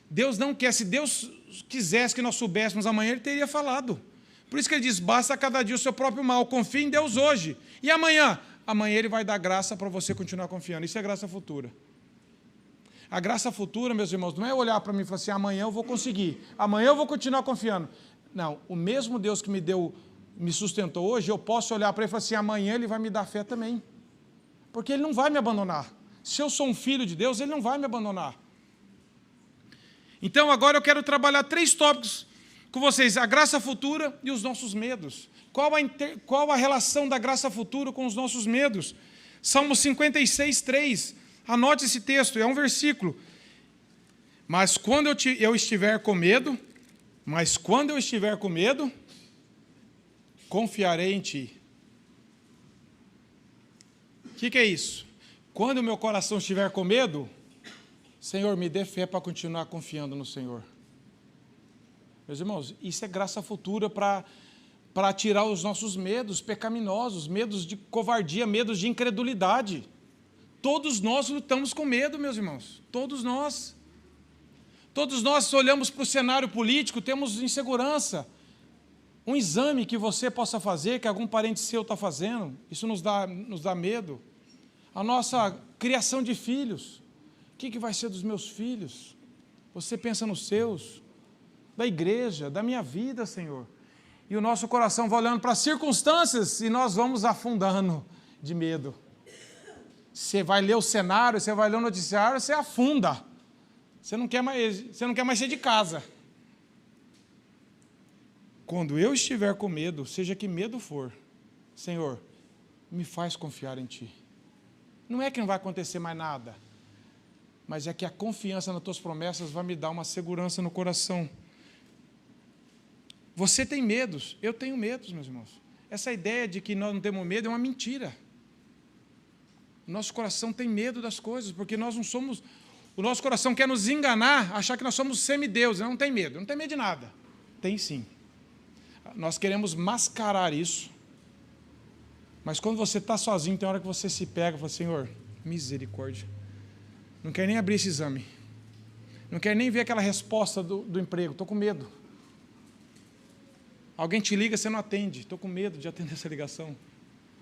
Deus não quer, se Deus quisesse que nós soubéssemos amanhã, Ele teria falado. Por isso que Ele diz, basta cada dia o seu próprio mal, confie em Deus hoje. E amanhã? Amanhã Ele vai dar graça para você continuar confiando. Isso é graça futura. A graça futura, meus irmãos, não é olhar para mim e falar assim, amanhã eu vou conseguir, amanhã eu vou continuar confiando. Não, o mesmo Deus que me sustentou hoje, eu posso olhar para Ele e falar assim, amanhã Ele vai me dar fé também. Porque Ele não vai me abandonar. Se eu sou um filho de Deus, Ele não vai me abandonar. Então, agora eu quero trabalhar 3 tópicos com vocês, a graça futura e os nossos medos. Qual a relação da graça futura com os nossos medos? Salmo 56, 3. Anote esse texto, é um versículo. Mas quando eu estiver com medo, confiarei em Ti. O que é isso? Quando o meu coração estiver com medo, Senhor, me dê fé para continuar confiando no Senhor. Meus irmãos, isso é graça futura para tirar os nossos medos pecaminosos, medos de covardia, medos de incredulidade. Todos nós lutamos com medo, meus irmãos. Todos nós. Todos nós olhamos para o cenário político, temos insegurança. Um exame que você possa fazer, que algum parente seu está fazendo, isso nos dá medo. A nossa criação de filhos. O que vai ser dos meus filhos? Você pensa nos seus, da igreja, da minha vida, Senhor. E o nosso coração vai olhando para as circunstâncias e nós vamos afundando de medo. Você vai ler o cenário, você vai ler o noticiário, você afunda. Você não quer mais ser de casa. Quando eu estiver com medo, seja que medo for, Senhor, me faz confiar em Ti. Não é que não vai acontecer mais nada, mas é que a confiança nas Tuas promessas vai me dar uma segurança no coração. Você tem medos, eu tenho medos, meus irmãos. Essa ideia de que nós não temos medo é uma mentira. O nosso coração tem medo das coisas, porque nós não somos... O nosso coração quer nos enganar, achar que nós somos semideuses. Não tem medo de nada. Tem sim. Nós queremos mascarar isso. Mas quando você está sozinho, tem hora que você se pega e fala, Senhor, misericórdia. Não quero nem abrir esse exame. Não quero nem ver aquela resposta do emprego. Estou com medo. Alguém te liga, você não atende. Estou com medo de atender essa ligação.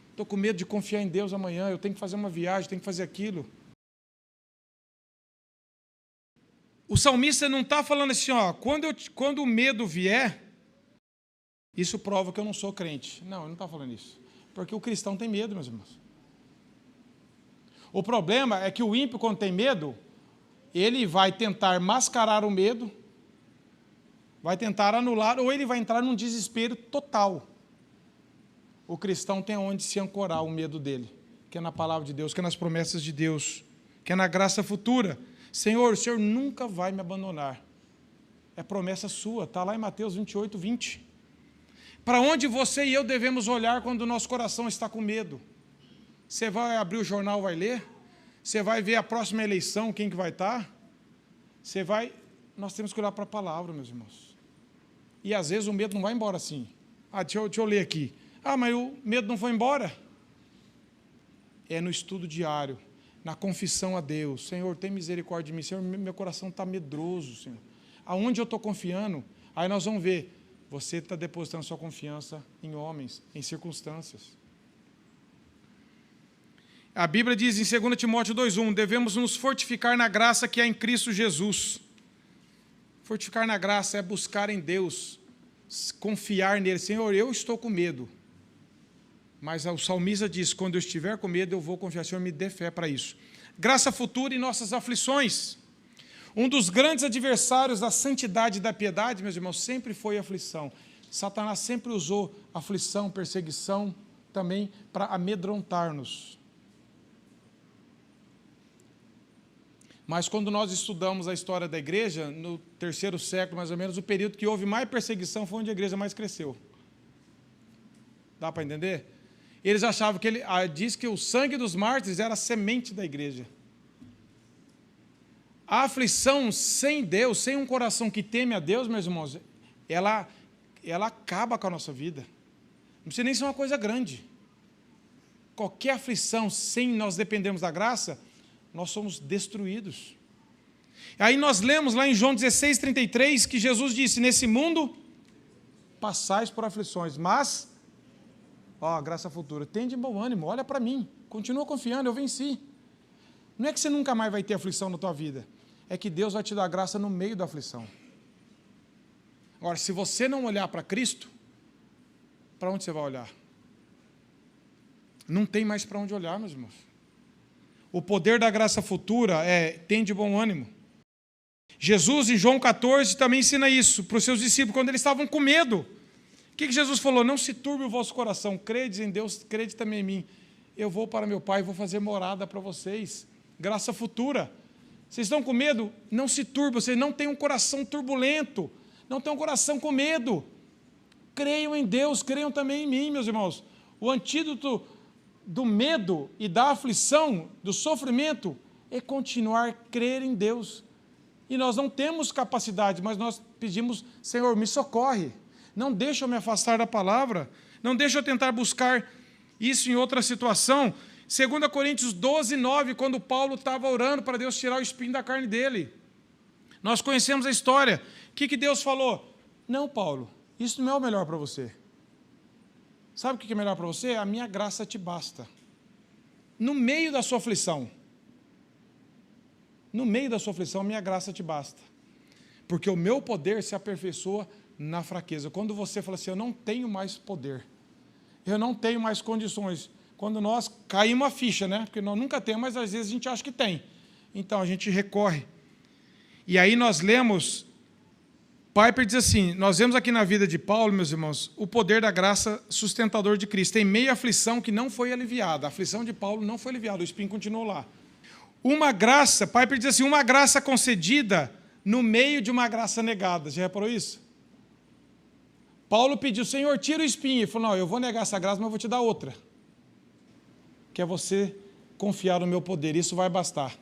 Estou com medo de confiar em Deus amanhã. Eu tenho que fazer uma viagem, tenho que fazer aquilo. O salmista não está falando assim, ó, quando o medo vier, isso prova que eu não sou crente. Não, ele não está falando isso. Porque o cristão tem medo, meus irmãos. O problema é que o ímpio, quando tem medo, ele vai tentar mascarar o medo, vai tentar anular, ou ele vai entrar num desespero total. O cristão tem onde se ancorar o medo dele, que é na palavra de Deus, que é nas promessas de Deus, que é na graça futura. Senhor, o Senhor nunca vai me abandonar. É promessa sua, está lá em Mateus 28, 20. Para onde você e eu devemos olhar quando o nosso coração está com medo? Você vai abrir o jornal, vai ler? Você vai ver a próxima eleição, quem que vai estar? Nós temos que olhar para a palavra, meus irmãos. E às vezes o medo não vai embora assim. Deixa eu ler aqui. Mas o medo não foi embora? É no estudo diário, na confissão a Deus. Senhor, tem misericórdia de mim. Senhor, meu coração está medroso, Senhor. Aonde eu estou confiando? Aí nós vamos ver. Você está depositando sua confiança em homens, em circunstâncias. A Bíblia diz em 2 Timóteo 2,1, devemos nos fortificar na graça que há em Cristo Jesus. Fortificar na graça é buscar em Deus, confiar nele. Senhor, eu estou com medo. Mas o salmista diz, quando eu estiver com medo, eu vou confiar. Senhor, me dê fé para isso. Graça futura em nossas aflições. Um dos grandes adversários da santidade e da piedade, meus irmãos, sempre foi a aflição. Satanás sempre usou aflição, perseguição, também para amedrontar-nos. Mas quando nós estudamos a história da igreja, no 3º século, mais ou menos, o período que houve mais perseguição foi onde a igreja mais cresceu. Dá para entender? Eles achavam que diz que o sangue dos mártires era a semente da igreja. A aflição sem Deus, sem um coração que teme a Deus, meus irmãos, ela acaba com a nossa vida. Não precisa nem ser uma coisa grande. qualquer aflição, sem nós dependermos da graça, nós somos destruídos. Aí nós lemos lá em João 16:33, que Jesus disse, nesse mundo passais por aflições, mas, ó, graça futura, tende bom ânimo, olha para mim, continua confiando, eu venci. Não é que você nunca mais vai ter aflição na tua vida, é que Deus vai te dar graça no meio da aflição. Agora, se você não olhar para Cristo, para onde você vai olhar? Não tem mais para onde olhar, meus irmãos. O poder da graça futura é, tende bom ânimo. Jesus, em João 14, também ensina isso para os seus discípulos, quando eles estavam com medo. O que Jesus falou? Não se turbe o vosso coração, credes em Deus, crede também em mim. Eu vou para meu Pai e vou fazer morada para vocês. Graça futura. Vocês estão com medo? Não se turbe, vocês não têm um coração turbulento, não têm um coração com medo. Creiam em Deus, creiam também em mim, meus irmãos. O antídoto do medo e da aflição, do sofrimento, é continuar a crer em Deus. E nós não temos capacidade, mas nós pedimos, Senhor, me socorre. Não deixa eu me afastar da palavra, não deixa eu tentar buscar isso em outra situação. 2 Coríntios 12:9, quando Paulo estava orando para Deus tirar o espinho da carne dele. Nós conhecemos a história. O que Deus falou? Não, Paulo, isso não é o melhor para você. Sabe o que é melhor para você? A minha graça te basta. No meio da sua aflição, a minha graça te basta. Porque o meu poder se aperfeiçoa na fraqueza. Quando você fala assim, eu não tenho mais poder, eu não tenho mais condições. Quando nós caímos a ficha, né? Porque nós nunca temos, mas às vezes a gente acha que tem. Então a gente recorre. E aí nós lemos, Piper diz assim, nós vemos aqui na vida de Paulo, meus irmãos, o poder da graça sustentador de Cristo. Tem meia aflição que não foi aliviada. A aflição de Paulo não foi aliviada, o espinho continuou lá. Uma graça, Piper diz assim, uma graça concedida no meio de uma graça negada. Já reparou isso? Paulo pediu, Senhor, tira o espinho. Ele falou, não, eu vou negar essa graça, mas eu vou te dar outra. Que é você confiar no meu poder, isso vai bastar.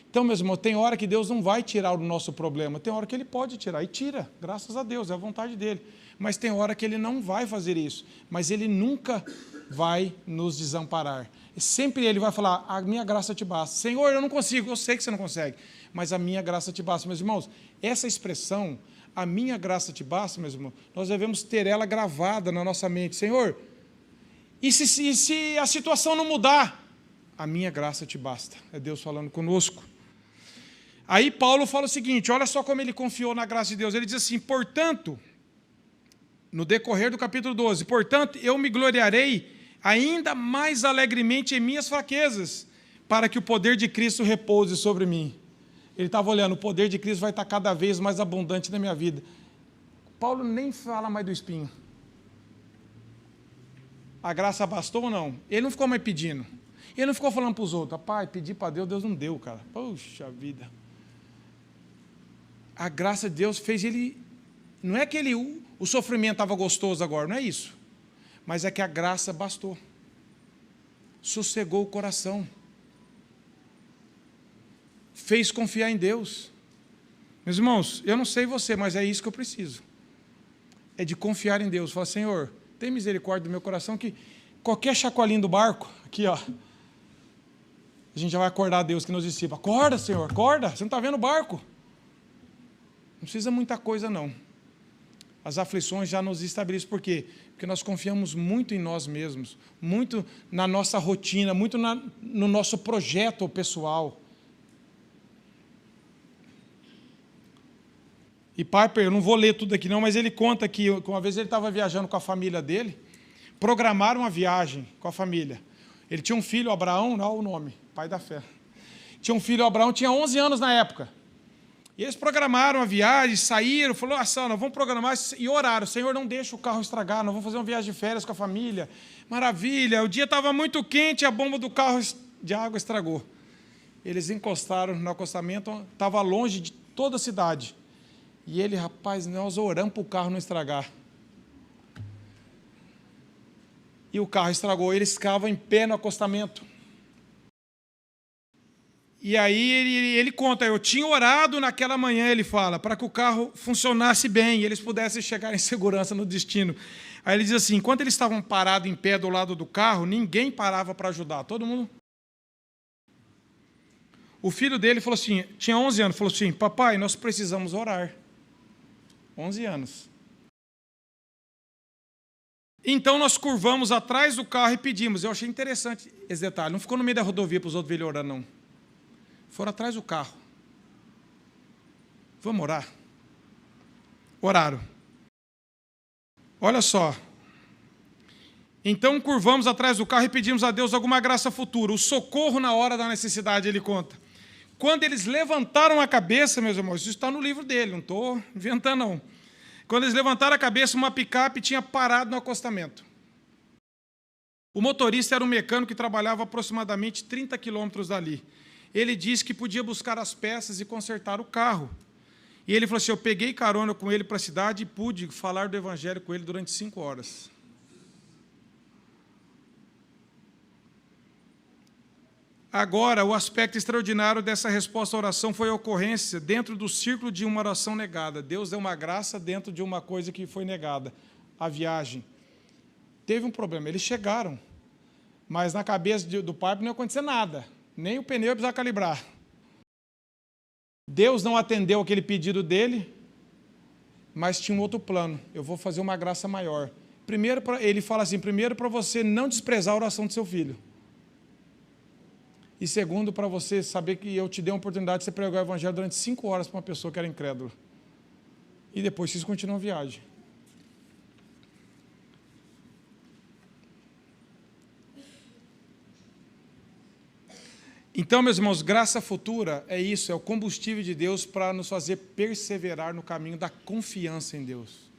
Então, meus irmãos, tem hora que Deus não vai tirar o nosso problema, tem hora que Ele pode tirar, e tira, graças a Deus, é a vontade dEle. Mas tem hora que Ele não vai fazer isso, mas Ele nunca vai nos desamparar. Sempre Ele vai falar, a minha graça te basta. Senhor, eu não consigo, eu sei que você não consegue, mas a minha graça te basta. Meus irmãos, essa expressão, a minha graça te basta, meus irmãos, nós devemos ter ela gravada na nossa mente. Senhor, e se a situação não mudar, a minha graça te basta. É Deus falando conosco. Aí Paulo fala o seguinte, olha só como ele confiou na graça de Deus. Ele diz assim, portanto, no decorrer do capítulo 12, portanto, eu me gloriarei ainda mais alegremente em minhas fraquezas, para que o poder de Cristo repouse sobre mim. Ele estava olhando, o poder de Cristo vai estar cada vez mais abundante na minha vida. Paulo nem fala mais do espinho. A graça bastou ou não? Ele não ficou mais pedindo. Ele não ficou falando para os outros, pai, pedi para Deus, Deus não deu, cara. Puxa vida. A graça de Deus fez ele... Não é que o sofrimento estava gostoso agora, não é isso. Mas é que a graça bastou. Sossegou o coração. Fez confiar em Deus. Meus irmãos, eu não sei você, mas é isso que eu preciso. É de confiar em Deus. Falar, Senhor, tem misericórdia do meu coração, que qualquer chacoalhinho do barco, aqui ó, a gente já vai acordar a Deus que nos dissipa. Acorda, Senhor, acorda, você não está vendo o barco. Não precisa muita coisa não. As aflições já nos estabilizam. Por quê? Porque nós confiamos muito em nós mesmos, muito na nossa rotina, muito no nosso projeto pessoal. E Piper, eu não vou ler tudo aqui não, mas ele conta que uma vez ele estava viajando com a família dele, programaram uma viagem com a família. Ele tinha um filho, Abraão, não é o nome, pai da fé. Tinha um filho, Abraão, tinha 11 anos na época. E eles programaram a viagem, saíram, falaram, nós vamos programar, e oraram, Senhor, não deixa o carro estragar, nós vamos fazer uma viagem de férias com a família. Maravilha, o dia estava muito quente, a bomba do carro de água estragou. Eles encostaram no acostamento, estava longe de toda a cidade. E ele, rapaz, nós oramos para o carro não estragar. E o carro estragou, eles ficavam em pé no acostamento. E aí ele conta, eu tinha orado naquela manhã, ele fala, para que o carro funcionasse bem e eles pudessem chegar em segurança no destino. Aí ele diz assim, enquanto eles estavam parados em pé do lado do carro, ninguém parava para ajudar, todo mundo. O filho dele falou assim, tinha 11 anos, falou assim, papai, nós precisamos orar. 11 anos. Então nós curvamos atrás do carro e pedimos. Eu achei interessante esse detalhe. Não ficou no meio da rodovia para os outros verem orando, não. Foram atrás do carro. Vamos orar. Oraram. Olha só. Então curvamos atrás do carro e pedimos a Deus alguma graça futura. O socorro na hora da necessidade, ele conta. Quando eles levantaram a cabeça, meus irmãos, isso está no livro dele, não estou inventando, não. Quando eles levantaram a cabeça, uma picape tinha parado no acostamento. O motorista era um mecânico que trabalhava aproximadamente 30 quilômetros dali. Ele disse que podia buscar as peças e consertar o carro. E ele falou assim, eu peguei carona com ele para a cidade e pude falar do evangelho com ele durante 5 horas. Agora, o aspecto extraordinário dessa resposta à oração foi a ocorrência dentro do círculo de uma oração negada. Deus deu uma graça dentro de uma coisa que foi negada, a viagem. Teve um problema, eles chegaram, mas na cabeça do pai não ia acontecer nada, nem o pneu ia precisar calibrar. Deus não atendeu aquele pedido dele, mas tinha um outro plano, eu vou fazer uma graça maior. Primeiro, ele fala assim, primeiro para você não desprezar a oração do seu filho. E segundo, para você saber que eu te dei a oportunidade de você pregar o evangelho durante 5 horas para uma pessoa que era incrédula. E depois vocês continuam a viagem. Então, meus irmãos, graça futura é isso, é o combustível de Deus para nos fazer perseverar no caminho da confiança em Deus.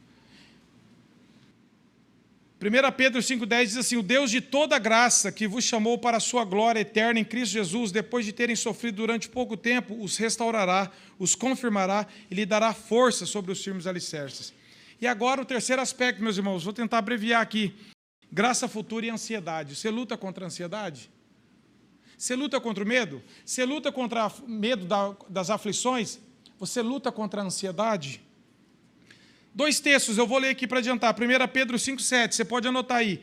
1 Pedro 5,10 diz assim, o Deus de toda graça que vos chamou para a sua glória eterna em Cristo Jesus, depois de terem sofrido durante pouco tempo, os restaurará, os confirmará e lhe dará força sobre os firmes alicerces. E agora o terceiro aspecto, meus irmãos, vou tentar abreviar aqui. Graça futura e ansiedade. Você luta contra a ansiedade? Você luta contra o medo? Você luta contra o medo das aflições? Você luta contra a ansiedade? 2 textos, eu vou ler aqui para adiantar. 1 Pedro 5,7, você pode anotar aí.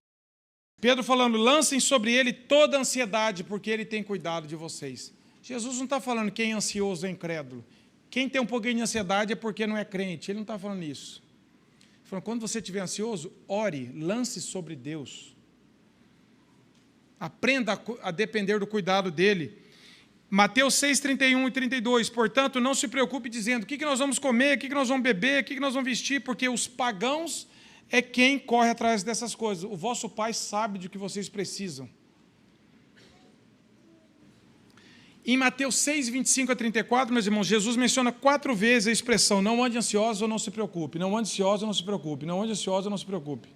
Pedro falando, lancem sobre ele toda a ansiedade, porque ele tem cuidado de vocês. Jesus não está falando quem é ansioso é incrédulo. Quem tem um pouquinho de ansiedade é porque não é crente. Ele não está falando isso. Ele falando, quando você estiver ansioso, ore, lance sobre Deus. Aprenda a depender do cuidado dele. Mateus 6, 31 e 32, portanto, não se preocupe dizendo o que nós vamos comer, o que nós vamos beber, o que nós vamos vestir, porque os pagãos é quem corre atrás dessas coisas. O vosso Pai sabe do que vocês precisam. Em Mateus 6, 25 a 34, meus irmãos, Jesus menciona 4 vezes a expressão, não ande ansioso ou não se preocupe, não ande ansioso ou não se preocupe, não ande ansioso ou não se preocupe.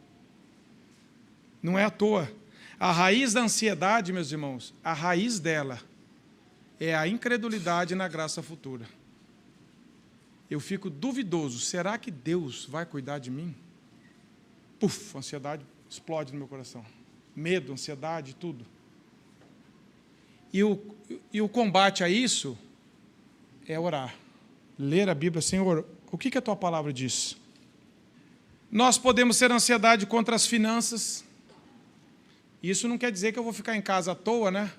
Não é à toa. A raiz da ansiedade, meus irmãos, a raiz dela é a incredulidade na graça futura. Eu fico duvidoso, será que Deus vai cuidar de mim? Puf, a ansiedade explode no meu coração. Medo, ansiedade, tudo. E o combate a isso é orar. Ler a Bíblia, Senhor, o que a tua palavra diz? Nós podemos ter ansiedade contra as finanças. Isso não quer dizer que eu vou ficar em casa à toa, né?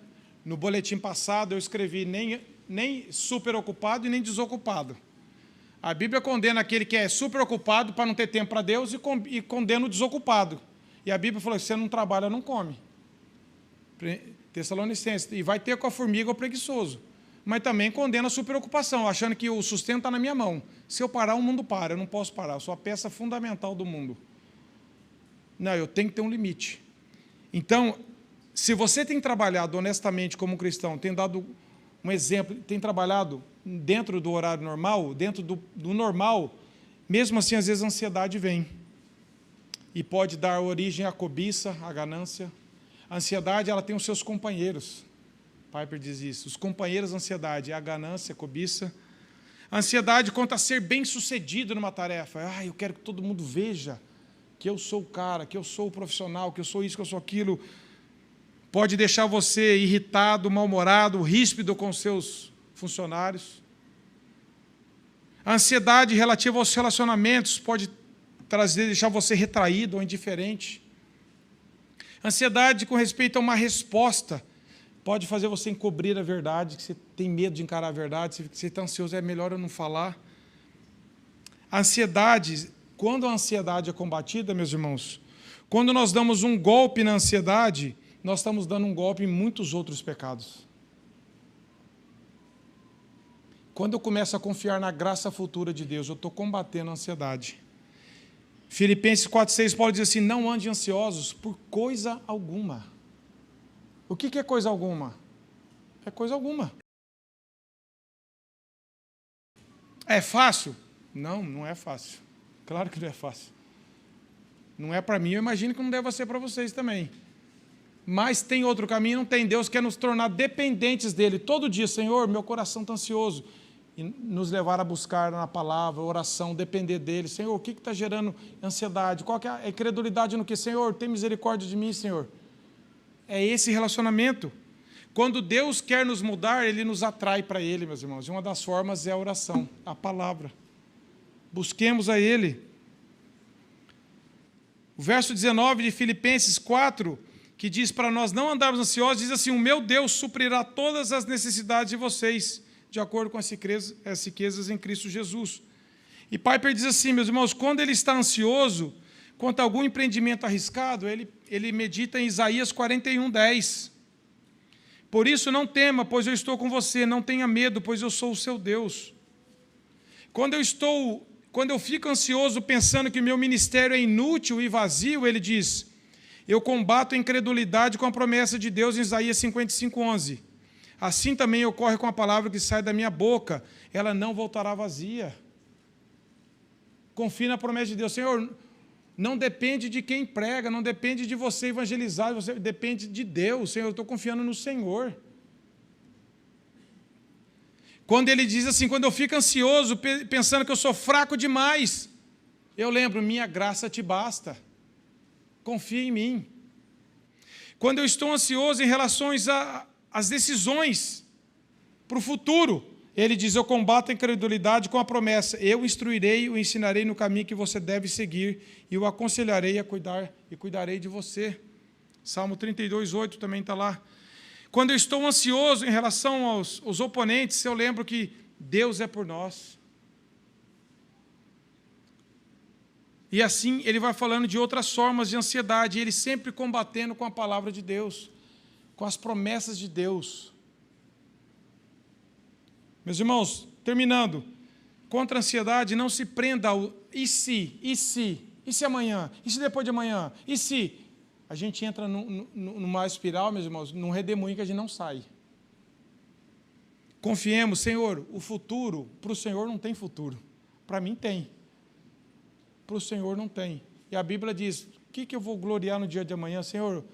No boletim passado eu escrevi nem super ocupado e nem desocupado. A Bíblia condena aquele que é super ocupado para não ter tempo para Deus e condena o desocupado. E a Bíblia falou, se você não trabalha, não come. Tessalonicenses. E vai ter com a formiga ou preguiçoso. Mas também condena a superocupação, achando que o sustento está na minha mão. Se eu parar, o mundo para. Eu não posso parar. Eu sou a peça fundamental do mundo. Não, eu tenho que ter um limite. Então, se você tem trabalhado honestamente como cristão, tem dado um exemplo, tem trabalhado dentro do horário normal, dentro do normal, mesmo assim, às vezes, a ansiedade vem. E pode dar origem à cobiça, à ganância. A ansiedade, ela tem os seus companheiros. Piper diz isso. Os companheiros da ansiedade é a ganância, a cobiça. A ansiedade conta a ser bem-sucedido numa tarefa. Eu quero que todo mundo veja que eu sou o cara, que eu sou o profissional, que eu sou isso, que eu sou aquilo. pode deixar você irritado, mal-humorado, ríspido com seus funcionários. A ansiedade relativa aos relacionamentos pode deixar você retraído ou indiferente. A ansiedade com respeito a uma resposta pode fazer você encobrir a verdade, que você tem medo de encarar a verdade, que você está ansioso, é melhor eu não falar. A ansiedade, quando a ansiedade é combatida, meus irmãos, quando nós damos um golpe na ansiedade, nós estamos dando um golpe em muitos outros pecados. Quando eu começo a confiar na graça futura de Deus, eu estou combatendo a ansiedade. Filipenses 4,6, Paulo diz assim, não ande ansiosos por coisa alguma. O que é coisa alguma? É coisa alguma. É fácil? Não, não é fácil. Claro que não é fácil. Não é para mim, eu imagino que não deve ser para vocês também. Mas tem outro caminho? Não tem. Deus quer nos tornar dependentes dEle. Todo dia, Senhor, meu coração está ansioso. E nos levar a buscar na palavra, oração, depender dEle. Senhor, o que está gerando ansiedade? Qual que é a incredulidade no que? Senhor, tem misericórdia de mim, Senhor. É esse relacionamento. Quando Deus quer nos mudar, Ele nos atrai para Ele, meus irmãos. E uma das formas é a oração, a palavra. Busquemos a Ele. O verso 19 de Filipenses 4, que diz para nós não andarmos ansiosos, diz assim, o meu Deus suprirá todas as necessidades de vocês, de acordo com as riquezas em Cristo Jesus. E Piper diz assim, meus irmãos, quando ele está ansioso, quanto a algum empreendimento arriscado, ele medita em Isaías 41:10. Por isso não tema, pois eu estou com você, não tenha medo, pois eu sou o seu Deus. Quando eu fico ansioso pensando que o meu ministério é inútil e vazio, ele diz, eu combato a incredulidade com a promessa de Deus em Isaías 55:11. Assim também ocorre com a palavra que sai da minha boca, ela não voltará vazia. Confie na promessa de Deus. Senhor, não depende de quem prega, não depende de você evangelizar, você depende de Deus. Senhor, eu estou confiando no Senhor. Quando ele diz assim, quando eu fico ansioso, pensando que eu sou fraco demais, eu lembro, minha graça te basta. Confia em mim. Quando eu estou ansioso em relação às decisões para o futuro, ele diz, eu combato a incredulidade com a promessa, eu instruirei, o ensinarei no caminho que você deve seguir, e o aconselharei a cuidar, e cuidarei de você. Salmo 32:8 também está lá. Quando eu estou ansioso em relação aos oponentes, eu lembro que Deus é por nós. E assim ele vai falando de outras formas de ansiedade, ele sempre combatendo com a palavra de Deus, com as promessas de Deus. Meus irmãos, terminando, contra a ansiedade, não se prenda ao e se amanhã, e se depois de amanhã, e se... A gente entra numa espiral, meus irmãos, num redemoinho que a gente não sai. Confiemos, Senhor, o futuro, para o Senhor não tem futuro. Para mim tem. Para o Senhor não tem. E a Bíblia diz, o que eu vou gloriar no dia de amanhã? Senhor,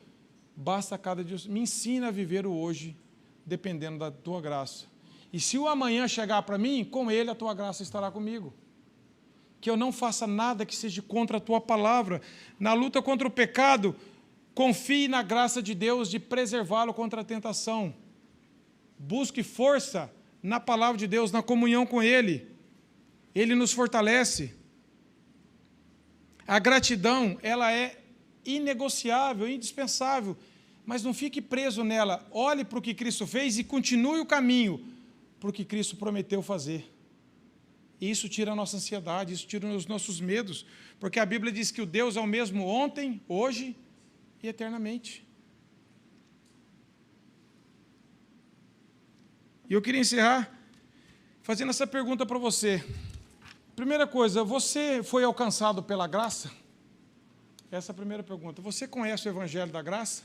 basta cada dia, me ensina a viver o hoje, dependendo da Tua graça. E se o amanhã chegar para mim, com ele a Tua graça estará comigo. Que eu não faça nada que seja contra a Tua palavra. Na luta contra o pecado, confie na graça de Deus de preservá-lo contra a tentação. Busque força na palavra de Deus, na comunhão com Ele. Ele nos fortalece. A gratidão, ela é inegociável, indispensável, mas não fique preso nela. Olhe para o que Cristo fez e continue o caminho para o que Cristo prometeu fazer. Isso tira a nossa ansiedade, isso tira os nossos medos, porque a Bíblia diz que o Deus é o mesmo ontem, hoje e eternamente. E eu queria encerrar fazendo essa pergunta para você. Primeira coisa, você foi alcançado pela graça? Essa é a primeira pergunta. Você conhece o Evangelho da graça?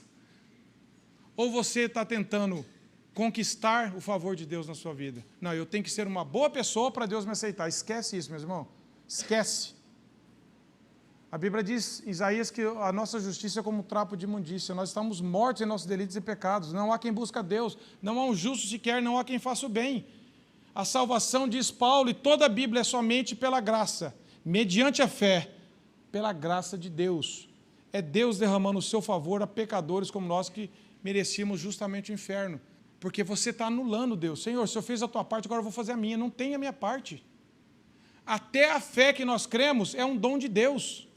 Ou você está tentando conquistar o favor de Deus na sua vida? Não, eu tenho que ser uma boa pessoa para Deus me aceitar. Esquece isso, meu irmão. Esquece. A Bíblia diz, Isaías, que a nossa justiça é como um trapo de imundícia. Nós estamos mortos em nossos delitos e pecados. Não há quem busque a Deus. Não há um justo sequer, não há quem faça o bem. A salvação, diz Paulo, e toda a Bíblia é somente pela graça, mediante a fé, pela graça de Deus. É Deus derramando o seu favor a pecadores como nós que merecíamos justamente o inferno. Porque você está anulando Deus. Senhor, se eu fiz a tua parte, agora eu vou fazer a minha. Não tem a minha parte. Até a fé que nós cremos é um dom de Deus.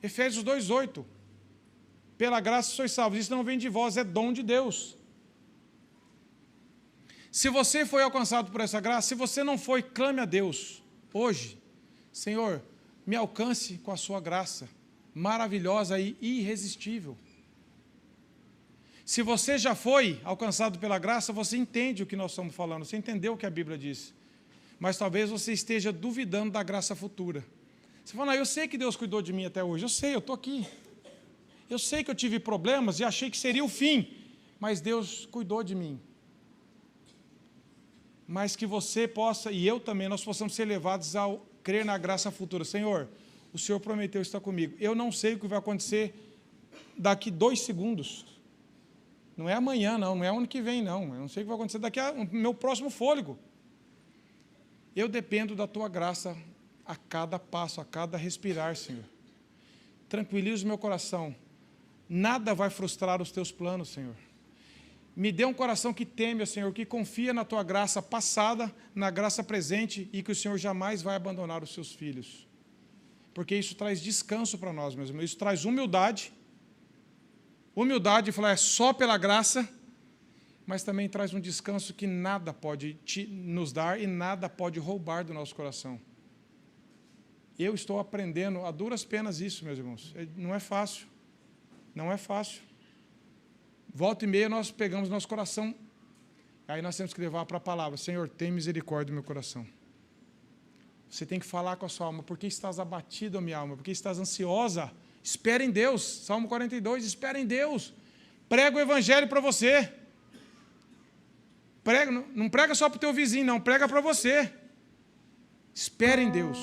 Efésios 2:8. Pela graça sois salvos. Isso não vem de vós, é dom de Deus. Se você foi alcançado por essa graça, se você não foi, clame a Deus. Hoje, Senhor, me alcance com a sua graça, maravilhosa e irresistível. Se você já foi alcançado pela graça, você entende o que nós estamos falando, você entendeu o que a Bíblia diz. Mas talvez você esteja duvidando da graça futura. Você fala, eu sei que Deus cuidou de mim até hoje, eu sei, eu estou aqui. Eu sei que eu tive problemas e achei que seria o fim, mas Deus cuidou de mim. Mas que você possa, e eu também, nós possamos ser levados ao crer na graça futura. Senhor, o Senhor prometeu estar comigo. Eu não sei o que vai acontecer daqui 2 segundos. Não é amanhã, não é ano que vem, não. Eu não sei o que vai acontecer daqui ao meu próximo fôlego. Eu dependo da tua graça a cada passo, a cada respirar, Senhor. Tranquiliza o meu coração. Nada vai frustrar os teus planos, Senhor. Me dê um coração que teme, Senhor, que confia na tua graça passada, na graça presente e que o Senhor jamais vai abandonar os seus filhos. Porque isso traz descanso para nós, meus irmãos. Isso traz humildade. Humildade, falar, é só pela graça, mas também traz um descanso que nada pode nos dar e nada pode roubar do nosso coração. Eu estou aprendendo a duras penas isso, meus irmãos. Não é fácil. Não é fácil. Volta e meia nós pegamos nosso coração, aí nós temos que levar para a palavra, Senhor, tem misericórdia do meu coração. Você tem que falar com a sua alma, por que estás abatido, minha alma? Por que estás ansiosa? Espera em Deus, Salmo 42, espera em Deus. Prega o evangelho para você. Prega, não prega só para o teu vizinho, não, prega para você. Espera em Deus.